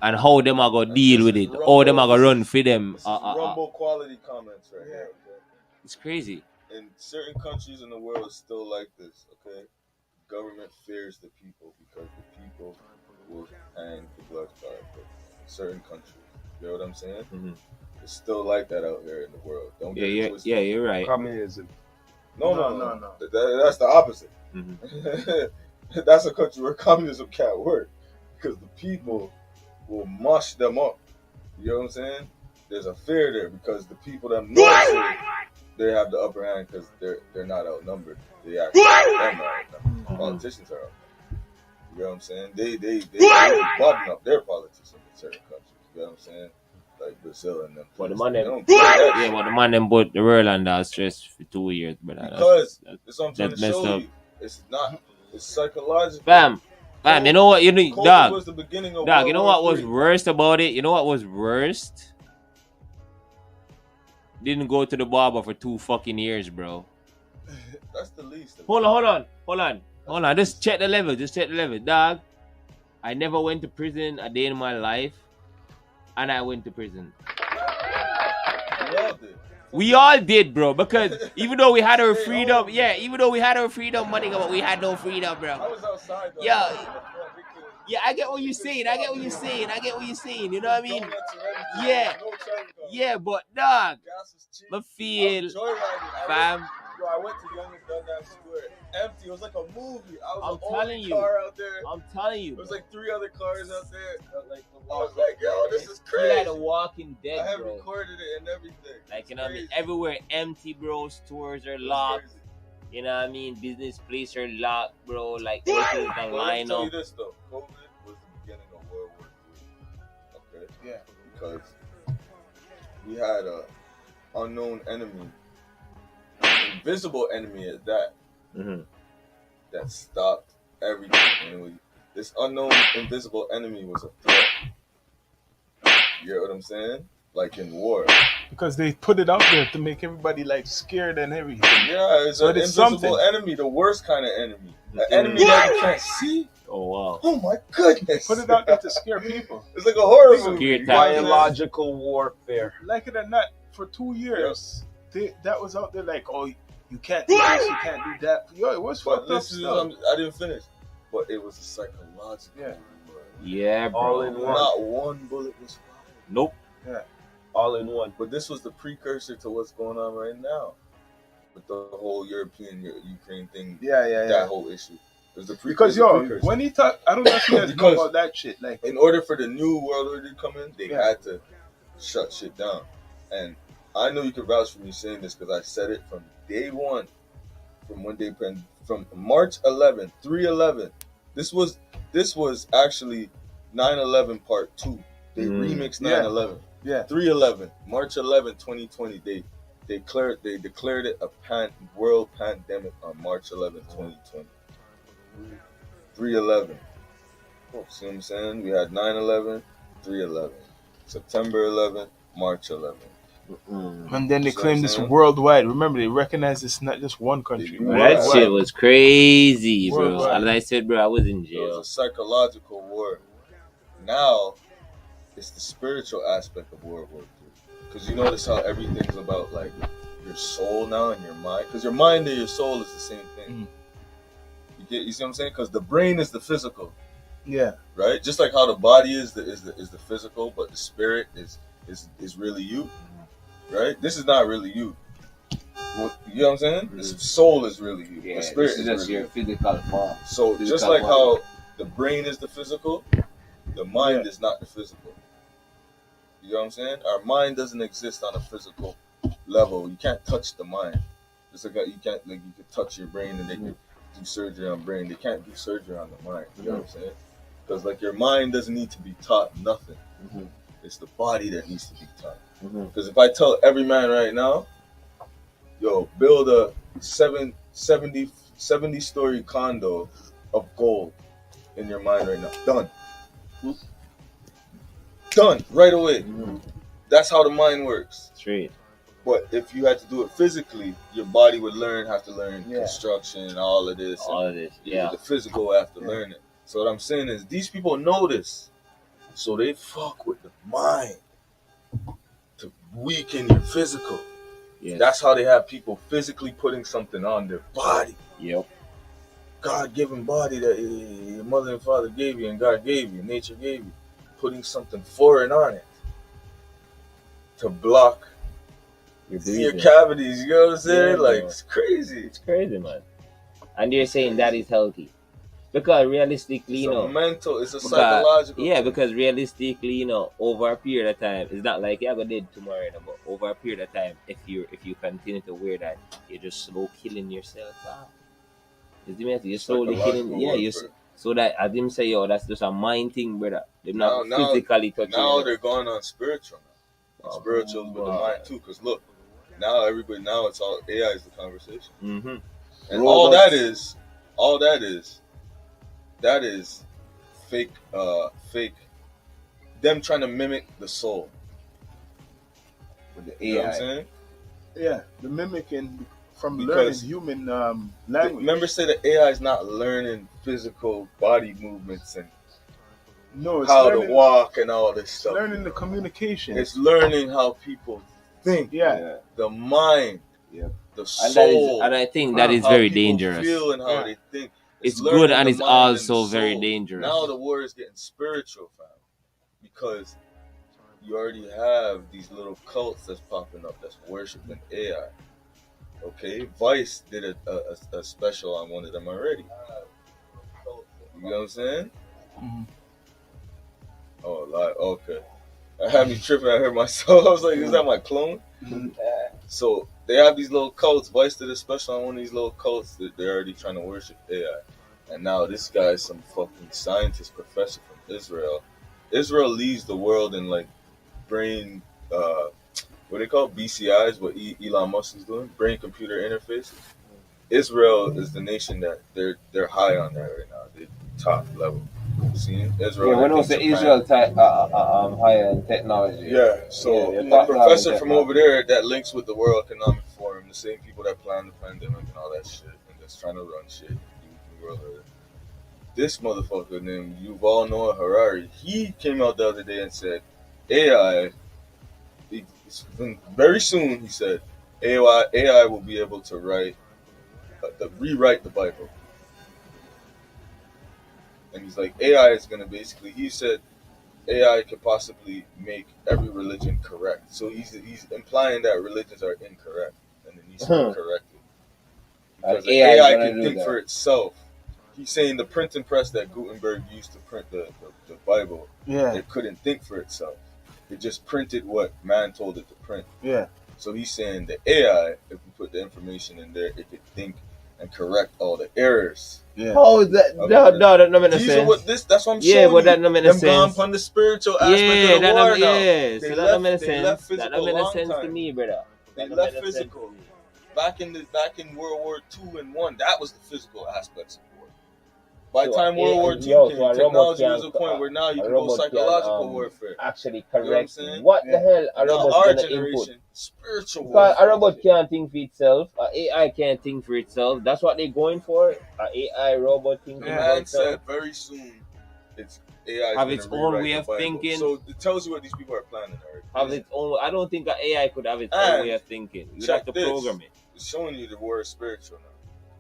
And how them are gonna And deal this with is it. Rumble. How them are gonna run for them. This is Rumble quality comments right here. Okay? It's crazy. In certain countries in the world, it's still like this. Okay, government fears the people because the people will hang the blood card. But in certain countries, you know what I'm saying? Mhm. It's still like that out here in the world. Don't get it Yeah, twisted. yeah, you're right. Communism. No. No. That's the opposite. Mhm. That's a country where communism can't work because the people will mush them up. You know what I'm saying? There's a fear there because the people that know they have the upper hand because they're not outnumbered. They actually them are outnumbered. Politicians are outnumbered. You know what I'm saying? They button up their politicians in certain countries. You know what I'm saying? Like Brazil and them. But the places. man They them, don't do that yeah, shit. but the man them put the world under stress for 2 years, but Because that's what I'm trying that's to messed show up. you. It's not. It's psychological. Bam, you know what? You know, COVID dog, was the beginning of you know what World War was III. worst about it? You know what was worst? Didn't go to the barber for 2 fucking years, bro. That's the least. Of Hold on. Just check the level. Dog, I never went to prison a day in my life, and I went to prison. We all did. We all did, bro, because even though we had our freedom, money, but we had no freedom, I bro. was outside though. Yeah. I was in the front. They couldn't- Yeah, I get what you're saying. You know what I mean? Donuts and everything. Yeah. No charge card. Yeah, but dog, Gas was cheap. I I feel, was joyriding. fam. I went to Young and Dundas Square. Empty. It was like a movie. I was I'm the telling only you. car out there. I'm telling you, There was bro. like 3 other cars out there. Like I was like, yo, this is You like crazy. the Walking I Dead, have bro. recorded it and everything. Like, you know what I mean? Crazy. Everywhere empty, bro. Stores are It was locked. crazy. You know what I mean? Business places are locked, bro. Like, everything's on But let me line tell you up. this though. COVID was the beginning of World War III. Okay? Yeah. Because we had a unknown enemy, an invisible enemy at that, Mm-hmm. that stopped everything. And this unknown invisible enemy was a threat. You know what I'm saying? Like in war. Because they put it out there to make everybody like scared and everything. Yeah, it's So an it's invisible something. enemy, the worst kind of enemy. An enemy that you can't see. Oh, wow. Oh my goodness. Put it out there to scare people. It's like a horror Scare movie. You know tactics. what I'm saying? Biological warfare. Like it or not, for 2 years, that was out there like, oh, you can't do this, you can't do that. Yo, it was But fucked up listen, stuff. I didn't finish. But it was a psychological Yeah. war. Yeah, bro. All in one. Not one bullet was fired. Nope. All in one. But this was the precursor to what's going on right now. With the whole Ukraine thing, Yeah. that whole issue. It was the Because precursor. when he talk, I don't know if you guys know Because- about that shit. Like, In order for the new world order to come in, they Yeah. had to shut shit down. And I know you can vouch for me saying this because I said it from day one, from March 11th, 3/11. This was actually 9/11 part 2. They remixed Yeah. 9/11. yeah, 3/11, March 11, 2020. They declared it a world pandemic on March 11, 2020. 3/11. See what I'm saying? We had 9/11, 3/11, September 11, March 11. And then they See what claim I'm this saying? worldwide. Remember, they recognize this not just one country. They Bro, do that Worldwide. shit was crazy, bro. Worldwide. As I said, bro, I was in It was jail. a psychological war. Now, it's the spiritual aspect of World War II. Because you notice how everything's about like your soul now and your mind. Because your mind and your soul is the same thing. You see what I'm saying? Because the brain is the physical, Yeah. right? Just like how the body is the physical, but the spirit is really you, right? This is not really you. You know what I'm saying? The soul is really you. Yeah, the spirit this is is just really your physical form. So physical just like body. how the brain is the physical, the mind is not the physical. You know what I'm saying? Our mind doesn't exist on a physical level. You can't touch the mind. It's like you can't you can touch your brain and they can do surgery on brain. They can't do surgery on the mind. You know what I'm saying? Because like your mind doesn't need to be taught nothing. It's the body that needs to be taught. Because if I tell every man right now, yo, build a 70-story condo of gold in your mind right now. Done. Done. Right away. That's how the mind works. Straight. But if you had to do it physically, your body would have to learn construction, all of this. All of this. Yeah. The physical have to learn it. So what I'm saying is these people know this. So they fuck with the mind to weaken your physical. Yes. That's how they have people physically putting something on their body. Yep. God-given body that your mother and father gave you and God gave you, nature gave you. Putting something foreign on it to block your cavities. You know what I'm saying? Yeah, like, bro. it's crazy. It's crazy, man. And you're saying that is healthy. Because realistically, It's a psychological yeah, thing. because realistically, over a period of time, it's not like you're gonna dead tomorrow, but over a period of time, if you continue to wear that, you're just slow killing yourself. You see me? You're slowly killing. Yeah, so that as him say, yo, that's just a mind thing, brother. They're not physically touching. Now they're going on spiritual. Spiritual with the mind too, because look, now it's all AI is the conversation, and all that is fake, them trying to mimic the soul with the AI. You know what I'm saying? Yeah, the mimicking from learning human language. Remember, say the AI is not learning physical body movements and it's how learning, to walk and all this stuff. Learning the communication. It's learning how people think. Yeah. The mind. Yeah. The soul. And I think that is very dangerous. Feel and how they think. It's good and it's also very dangerous. Now the war is getting spiritual, fam, because you already have these little cults that's popping up that's worshiping AI. Okay, Vice did a special on one of them already. You know what I'm saying? Oh, like, okay. I had me tripping. I heard myself. I was like, is that my clone? So they have these little cults. Vice did a special on one of these little cults that they're already trying to worship AI. And now this guy's some fucking scientist professor from Israel. Israel leads the world in like brain, what they call BCIs, what Elon Musk is doing, brain computer interfaces. Israel is the nation that they're high on that right now. They're top level. See, Israel. Yeah, when I say Israel higher in technology. Yeah, so the professor from over there that links with the World Economic Forum, the same people that planned the pandemic and all that shit, and that's trying to run shit in the world. This motherfucker named Yuval Noah Harari, he came out the other day and said, AI, very soon, he said, AI will be able to rewrite the Bible. And he's like, AI is going to basically, he said, AI could possibly make every religion correct. So he's implying that religions are incorrect and it needs to be corrected. Because AI can think for itself. He's saying the printing press that Gutenberg used to print the Bible, it couldn't think for itself. It just printed what man told it to print. Yeah. So he's saying the AI, if we put the information in there, it could think and correct all the errors. Yeah. Oh, that that no make sense. That's what I'm saying. Yeah, but that no make sense. Them gone from the spiritual aspect of the war now. Yeah, so that no make sense. That no make sense to me, brother. They left physical. Back in World War II and I, that was the physical aspects of war. By the time World War II Yo, came, so a robot technology can, was a point where now you a can go robot can psychological warfare. actually You know what I'm correct saying? what the hell a Now robot our gonna input. generation, spiritual Because warfare. a robot can't think for itself, a AI can't think for itself. That's what they're going for. A AI robot thinking The Yeah. for man itself. said very soon it's AI Have gonna its own rewrite way the of Bible. thinking. So it tells you what these people are planning already. Have its own. I don't think an AI could have its own And way of thinking. You'd check have to this. program it. It's showing you the word spiritual now.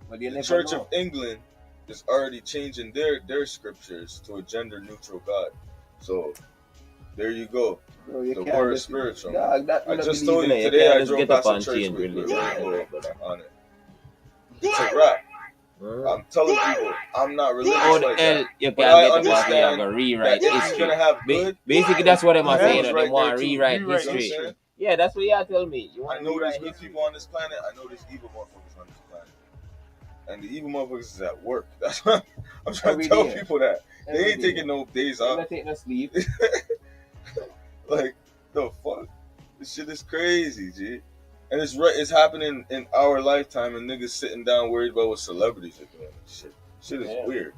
But you The never Church know. of England is already changing their scriptures to a gender neutral God. So there you go. Bro, you The can't word just- spiritual. Dog, that I we don't just believe told in you it. You today can't I just drove get up past a and church change with religion. on it. It's a wrap. Mm. I'm telling people I'm not religious How the like hell that. you But can I get up and understand go that rewrite if you're history? gonna have good, Basically, that's what them are Yeah. saying. Right They want there to too. rewrite Rewrite you know what I'm history. saying? Yeah, that's what you tell me. You I want to know there's rewrite good history. people on this planet. I know there's evil motherfuckers on this planet. And the evil motherfuckers is at work. That's what I'm trying Every to tell day. people that. They Every ain't day. taking no days I'm off. not taking no sleep. Like, the fuck? This shit is crazy, G. And it's right. It's happening in our lifetime, and niggas sitting down worried about what celebrities are doing. Shit is Yeah. weird.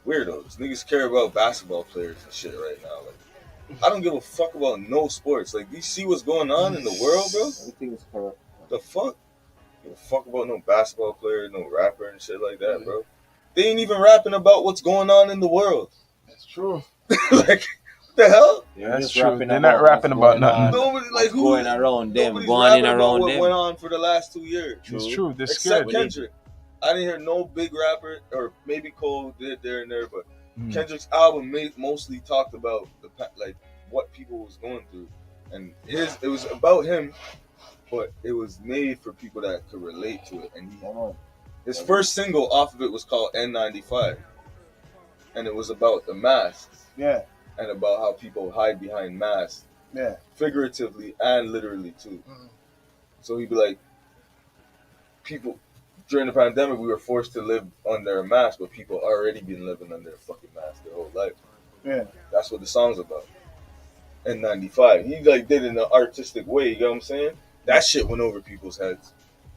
Weirdos. Niggas care about basketball players and shit right now. Like, I don't give a fuck about no sports. Like, you see what's going on in the world, bro? Everything is corrupt. The fuck? Give a fuck about no basketball player, no rapper and shit like that, bro. They ain't even rapping about what's going on in the world. That's true. Like, what the hell? They're That's just true. rapping They're not about rapping what's about going nothing. on, Nobody, like, what's who? going around them, Nobody's going rapping in about around what them. went on for the last 2 years. It's true. They're Except scared. Kendrick. I didn't hear no big rapper, or maybe Cole did there and there, but Mm. Kendrick's album mostly talked about like what people was going through, and it was about him, but it was made for people that could relate to it. And his first single off of it was called N95, and it was about the masks Yeah. and about how people hide behind masks, Yeah. figuratively and literally too. Mhm. So he'd be like, people during the pandemic, we were forced to live under a mask, but people already been living under a fucking mask their whole life. Yeah. That's what the song's about. N95. He like did it in an artistic way. You know what I'm saying? That shit went over people's heads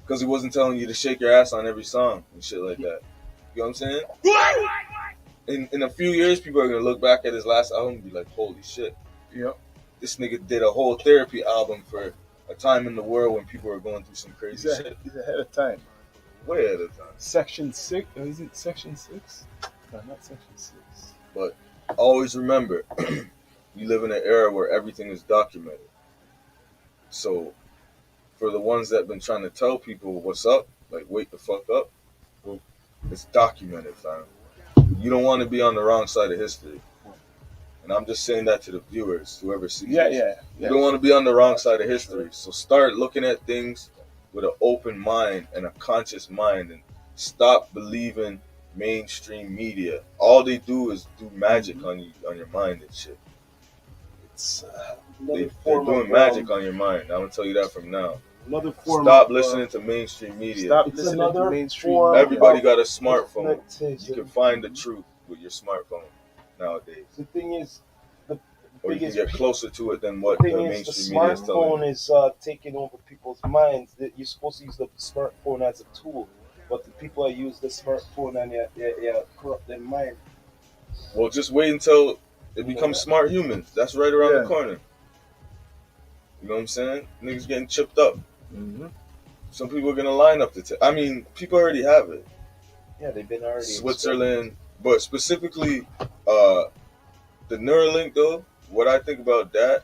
because he wasn't telling you to shake your ass on every song and shit like that. You know what I'm saying? In a few years, people are gonna look back at his last album and be like, "Holy shit! Yep. This nigga did a whole therapy album for a time in the world when people were going through some crazy shit." He's ahead of time. Way ahead of time. Section 6. Is it Section 6? No, not Section 6. But always remember, you live in an era where everything is documented. So, for the ones that have been trying to tell people what's up, like wake the fuck up, well, it's documented, fam. You don't want to be on the wrong side of history. And I'm just saying that to the viewers, whoever sees this. You don't want to be on the wrong side of history. So start looking at things with an open mind and a conscious mind, and stop believing mainstream media. All they do is do magic on you, on your mind and shit. It's They're doing magic on your mind. I'm gonna tell you that from now. another form Stop of, listening to mainstream media. Stop It's listening to another mainstream. form Everybody of got a smartphone. hypnotism. You can find the truth with your smartphone nowadays, The thing is, or you can biggest get pe- closer to it than what the the thing is, the mainstream media is telling smartphone you. is taking over people's minds. That you're supposed to use the smartphone as a tool, but the people that use the smartphone and they corrupt their mind. Well, just wait until it becomes smart humans. That's right around Yeah. the corner. You know what I'm saying? Niggas getting chipped up. Mm-hmm. Some people are gonna line up to. I mean, people already have it. Yeah, they've been already Switzerland, but specifically, the Neuralink though. What I think about that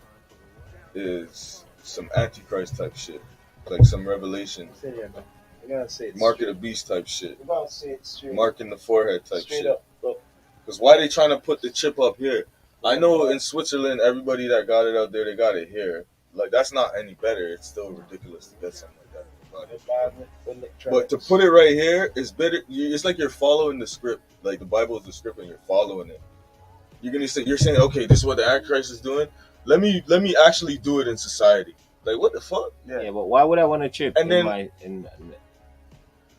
is some Antichrist type shit, like some Revelation, Say it, man. We're gonna say it. Mark of straight. the Beast type shit, We're gonna say it straight. mark in the forehead type straight shit. up. Look, Because why they trying to put the chip up here? I know in Switzerland, everybody that got it out there, they got it here. Like, that's not any better. It's still ridiculous to get something like that. But to put it right here is better. It's like you're following the script. Like, the Bible is the script and you're following it. You're saying, okay, this is what the Antichrist is doing. Let me actually do it in society. Like, what the fuck? Yeah, but why would I want to chip And then- in my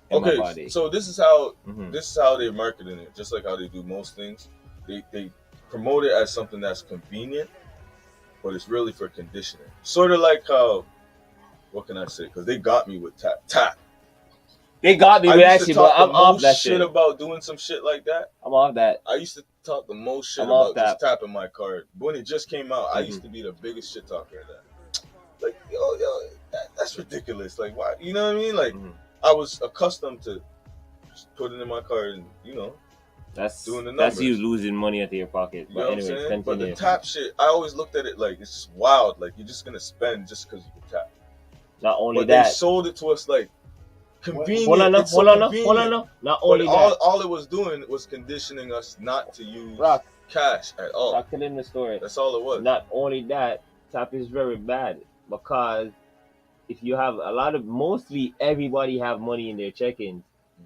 Okay, body? so this is how Mhm. they're marketing it. Just like how they do most things, they promote it as something that's convenient, but it's really for conditioning. Sort of like how, what can I say? Because they got me with tap. They got me I with that used to shit, but talk I'm the off most that shit shit. about doing some shit like that. I'm off that. I used to talk the most shit I'm off about just that. tapping my card. When it just came out, I used to be the biggest shit talker of that. Like, yo, that's ridiculous. Like, why? You know what I mean? Like, Mhm. I was accustomed to just putting in my card and, That's doing the that's you numbers. losing money out of your pocket. You But know what I'm anyways, saying? But the continue. tap shit, I always looked at it like it's just wild. Like, you're just gonna spend just because you can tap. Not only But they that. sold it to us like convenient. Hold on, no, It's so hold on, no, convenient. hold on, no. Not But only that. all it was doing was conditioning us not to use Rock, cash at all. Rock, tell him the story. That's all it was. Not only that, tap is very bad because if you have mostly everybody have money in their check-ins.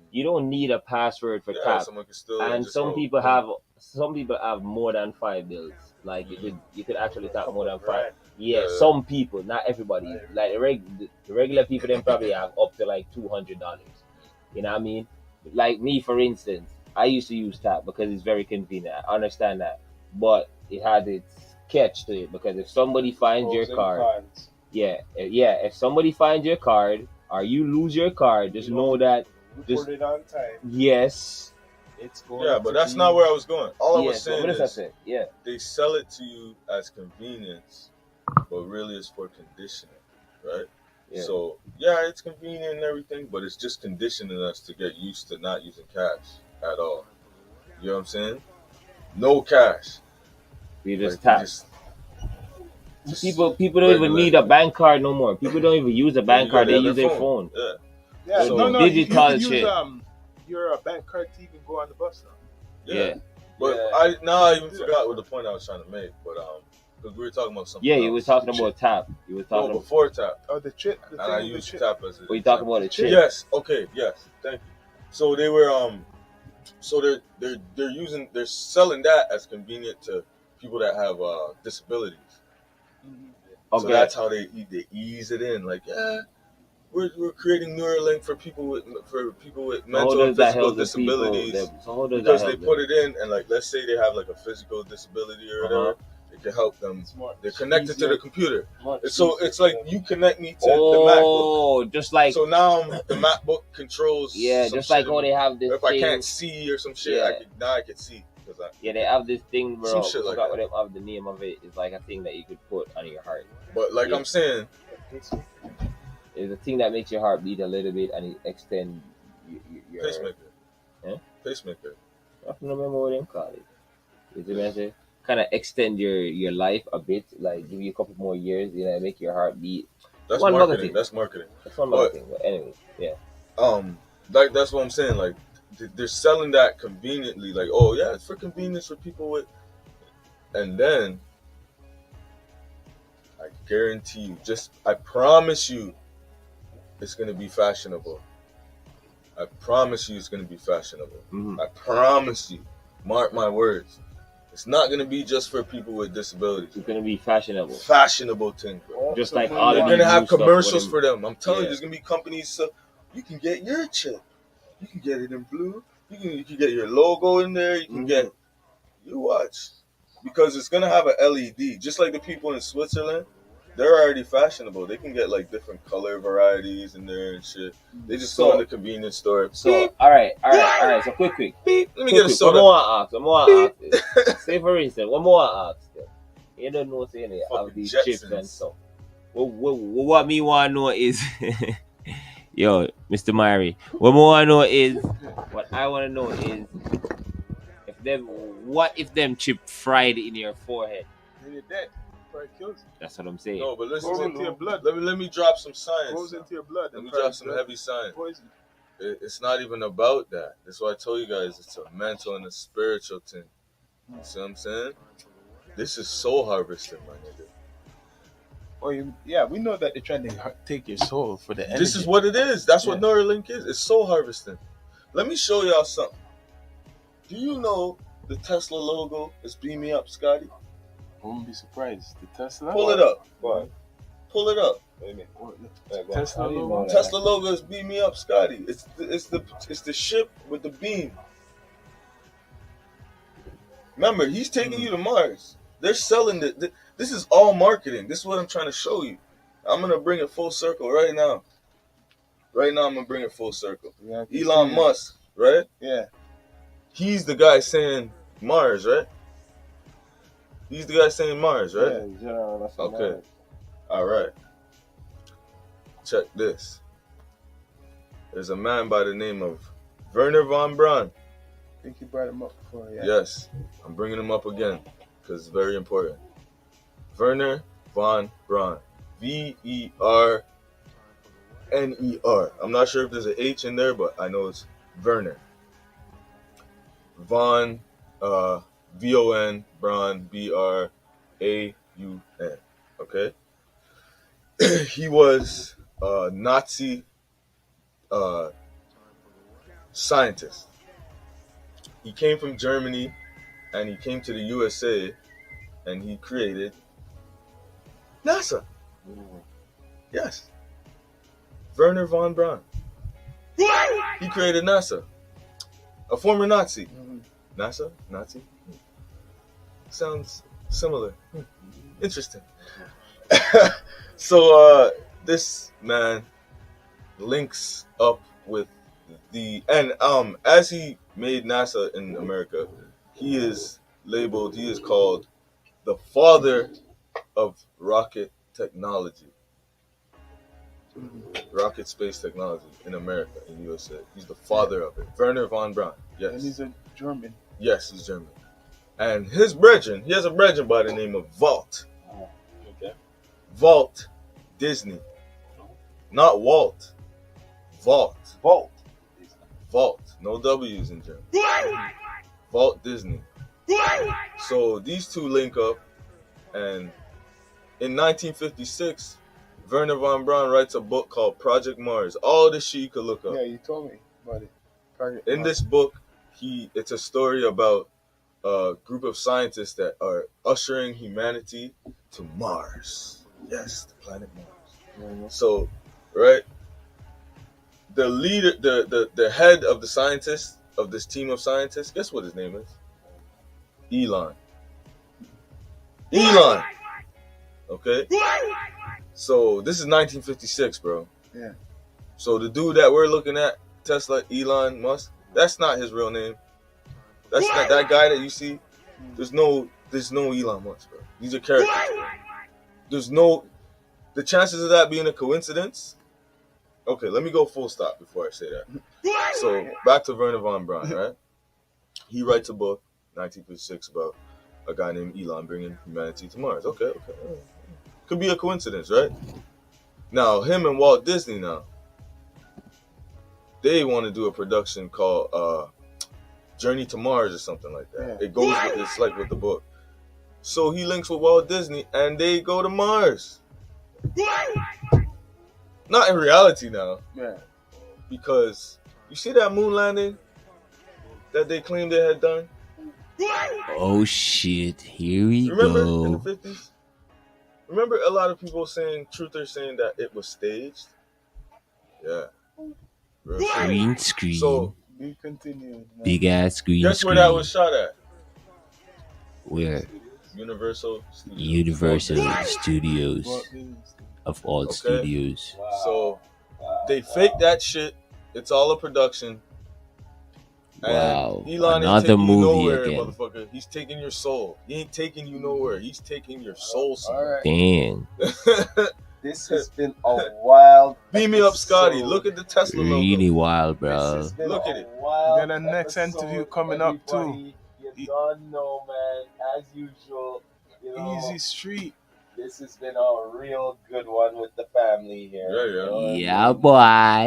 You don't need a password for tap. Someone can still And just some go, people have more than 5 bills. Like you could actually tap more than 5. Yeah, some people, not everybody. Like the regular people, then probably have up to like $200. You know what I mean? Like me, for instance, I used to use tap because it's very convenient. I understand that, but it had its catch to it because if somebody finds your card, if somebody finds your card or you lose your card, just know that. Put it on time. Yes. It's going. Yeah, but that's not where I was going. All I was saying what is say? Yeah. they sell it to you as convenience, but really it's for conditioning, right? Yeah. So yeah, it's convenient and everything, but it's just conditioning us to get used to not using cash at all. You know what I'm saying? No cash. We just Like, tap. People don't even need a bank card no more. People don't even use a bank card. They use their phone. Yeah. Yeah, So no, digital you can shit. use your bank card to even go on the bus now. Yeah. But I even forgot what the point I was trying to make. But because we were talking about something. Yeah, you else. was talking about tap. You was talking before tap. Oh, the chip. And I used tap as a. Were you talking about the chip? Yes. Okay. Yes. Thank you. So they were so they're selling that as convenient to people that have disabilities. Okay. So that's how they ease it in. Like, we're creating Neuralink for people with mental and physical disabilities because they put it in, and like, let's say they have like a physical disability or whatever, it can help them. They're connected to the computer, so it's like you connect me to the MacBook. Oh, just like so now the MacBook controls. Yeah, just like how they have this. If I can't see or some shit, I can see. Yeah, they have this thing, bro. I forgot what they have the name of it. It's like a thing that you could put on your heart. But like I'm saying, it's a thing that makes your heart beat a little bit and it extend your pacemaker. Yeah? Pacemaker. I don't remember what they call it. Is it better? Kind of extend your life a bit, like give you a couple more years, make your heart beat. That's one marketing. That's marketing. That's one marketing. But anyway, yeah. Like that's what I'm saying. Like they're selling that conveniently. Like, oh yeah, it's for convenience for people with. And then I guarantee you, I promise you, it's gonna be fashionable. I promise you, it's gonna be fashionable. Mm-hmm. I promise you. Mark my words. It's not gonna be just for people with disabilities. It's gonna be fashionable. Fashionable thing, bro. Just like all they're of gonna have commercials for them. I'm telling you, Yeah. there's gonna be companies. So you can get your chip. You can get it in blue. You can get your logo in there. You can get. You watch, because it's gonna have an LED, just like the people in Switzerland. They're already fashionable. They can get like different color varieties in there and shit. They just go in the convenience store. So all right. So quick. Beep. Let me get a soda. One more ask. Say for instance, one more ask. You don't know saying they have these chips and stuff. What me want to know is, yo, Mr. Myrie. What I want to know is, what if them chip fried in your forehead? Then you're dead. It kills you. That's what I'm saying. No, but listen Goes into your blood. Let me drop some science. Goes into your blood. Let me drop some heavy science. Poison. It's not even about that. That's why I told you guys it's a mental and a spiritual thing. You see what I'm saying? This is soul harvesting, my nigga. We know that they're trying to take your soul for the energy. This is what it is. That's what Neuralink is. It's soul harvesting. Let me show y'all something. Do you know the Tesla logo is Beam Me Up, Scotty? Won't be surprised. The Tesla. Pull it up. What? Pull it up. Wait a minute. Tesla logo. Tesla logo is Beam Me Up, Scotty. It's the ship with the beam. Remember, he's taking you to Mars. They're selling it. This is all marketing. This is what I'm trying to show you. I'm gonna bring it full circle right now. right now I'm gonna bring it full circle. Yeah, I can Elon see it. Musk, right? Yeah. He's the guy saying Mars, right? He's the guy saying Mars, right? Yeah, General, that's what Okay. Mars. All right. Check this. There's a man by the name of Werner von Braun. I think you brought him up before, yeah. Yes, I'm bringing him up again because it's very important. Werner von Braun. Verner. I'm not sure if there's an H in there, but I know it's Werner. Von, V-O-N, Braun, B-R-A-U-N. Okay? He was a Nazi scientist. He came from Germany and he came to the USA and he created NASA. Yes. Werner von Braun. He created NASA. A former Nazi. NASA? Nazi? Sounds similar. Interesting. So this man links up with as he made NASA in America, he is called the father of rocket technology. Rocket space technology in America, in USA. He's the father of it. Werner von Braun. Yes. And he's a German. Yes, he's German. And he has a brethren by the name of Walt. Okay. Walt Disney. Not Walt. Walt. Vault. No W's in German. Walt Disney. So these two link up, and in 1956, Werner von Braun writes a book called Project Mars. All this shit you could look up. Yeah, you told me about it. In this book, it's a story about a group of scientists that are ushering humanity to Mars. Yes, the planet Mars. So, right, the leader, the head of the scientists of this team of scientists, guess what his name is? Elon. Okay. So this is 1956, bro. Yeah. So the dude that we're looking at, Tesla, Elon Musk, that's not his real name. That's not that guy that you see. There's no Elon Musk, bro. These are characters. The chances of that being a coincidence. Okay, let me go full stop before I say that. So back to Werner von Braun, right? He writes a book, 1956, about a guy named Elon bringing humanity to Mars. Okay. Could be a coincidence, right? Now, him and Walt Disney they want to do a production called Journey to Mars or something like that. Yeah. It's like with the book. So he links with Walt Disney and they go to Mars. Not in reality now. Yeah. Because you see that moon landing that they claimed they had done? Oh shit, here we Remember go. in the 50s? Remember a lot of people truthers saying that it was staged? Yeah. Green screen. So, We continue. big ass green guess screen. where that was shot at? Where? Universal Studios. Universal Studios. Walt Disney. Of all Okay. studios. So they faked that shit. It's all a production. Wow. And Elon Another ain't taking you movie nowhere, again. motherfucker. He's taking your soul. He ain't taking you nowhere. He's taking your soul somewhere. All right. Damn. This has been a wild. Beam me up, Scotty. episode. Look at the Tesla logo. Really wild, This bro. has been Look a at it. wild Then the next episode, interview coming up, too. everybody. You don't know, man. As usual, you know, Easy Street. this has been a real good one with the family here. Yeah. You know what I Yeah, mean? boy.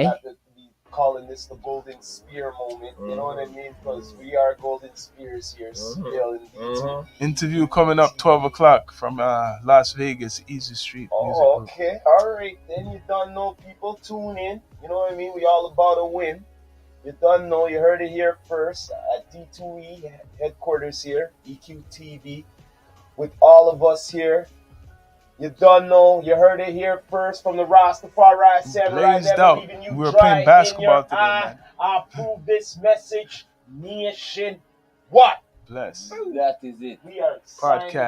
Not to be calling this the Golden Spear moment. You know what I mean? Because we are Golden Spears here still in BT. Interview coming up 12 o'clock from Las Vegas, Easy Street. Music Oh, Group. okay. All right. Then you done know, people. Tune in. You know what I mean? We all about a win. You done know. You heard it here first at D2E headquarters here, EQTV, with all of us here. You done know. You heard it here first from the Rastafari Samurai. Blazed out. We were playing basketball today, man. I approve this message. Nation. What? Bless. That is it. We are signing Podcast.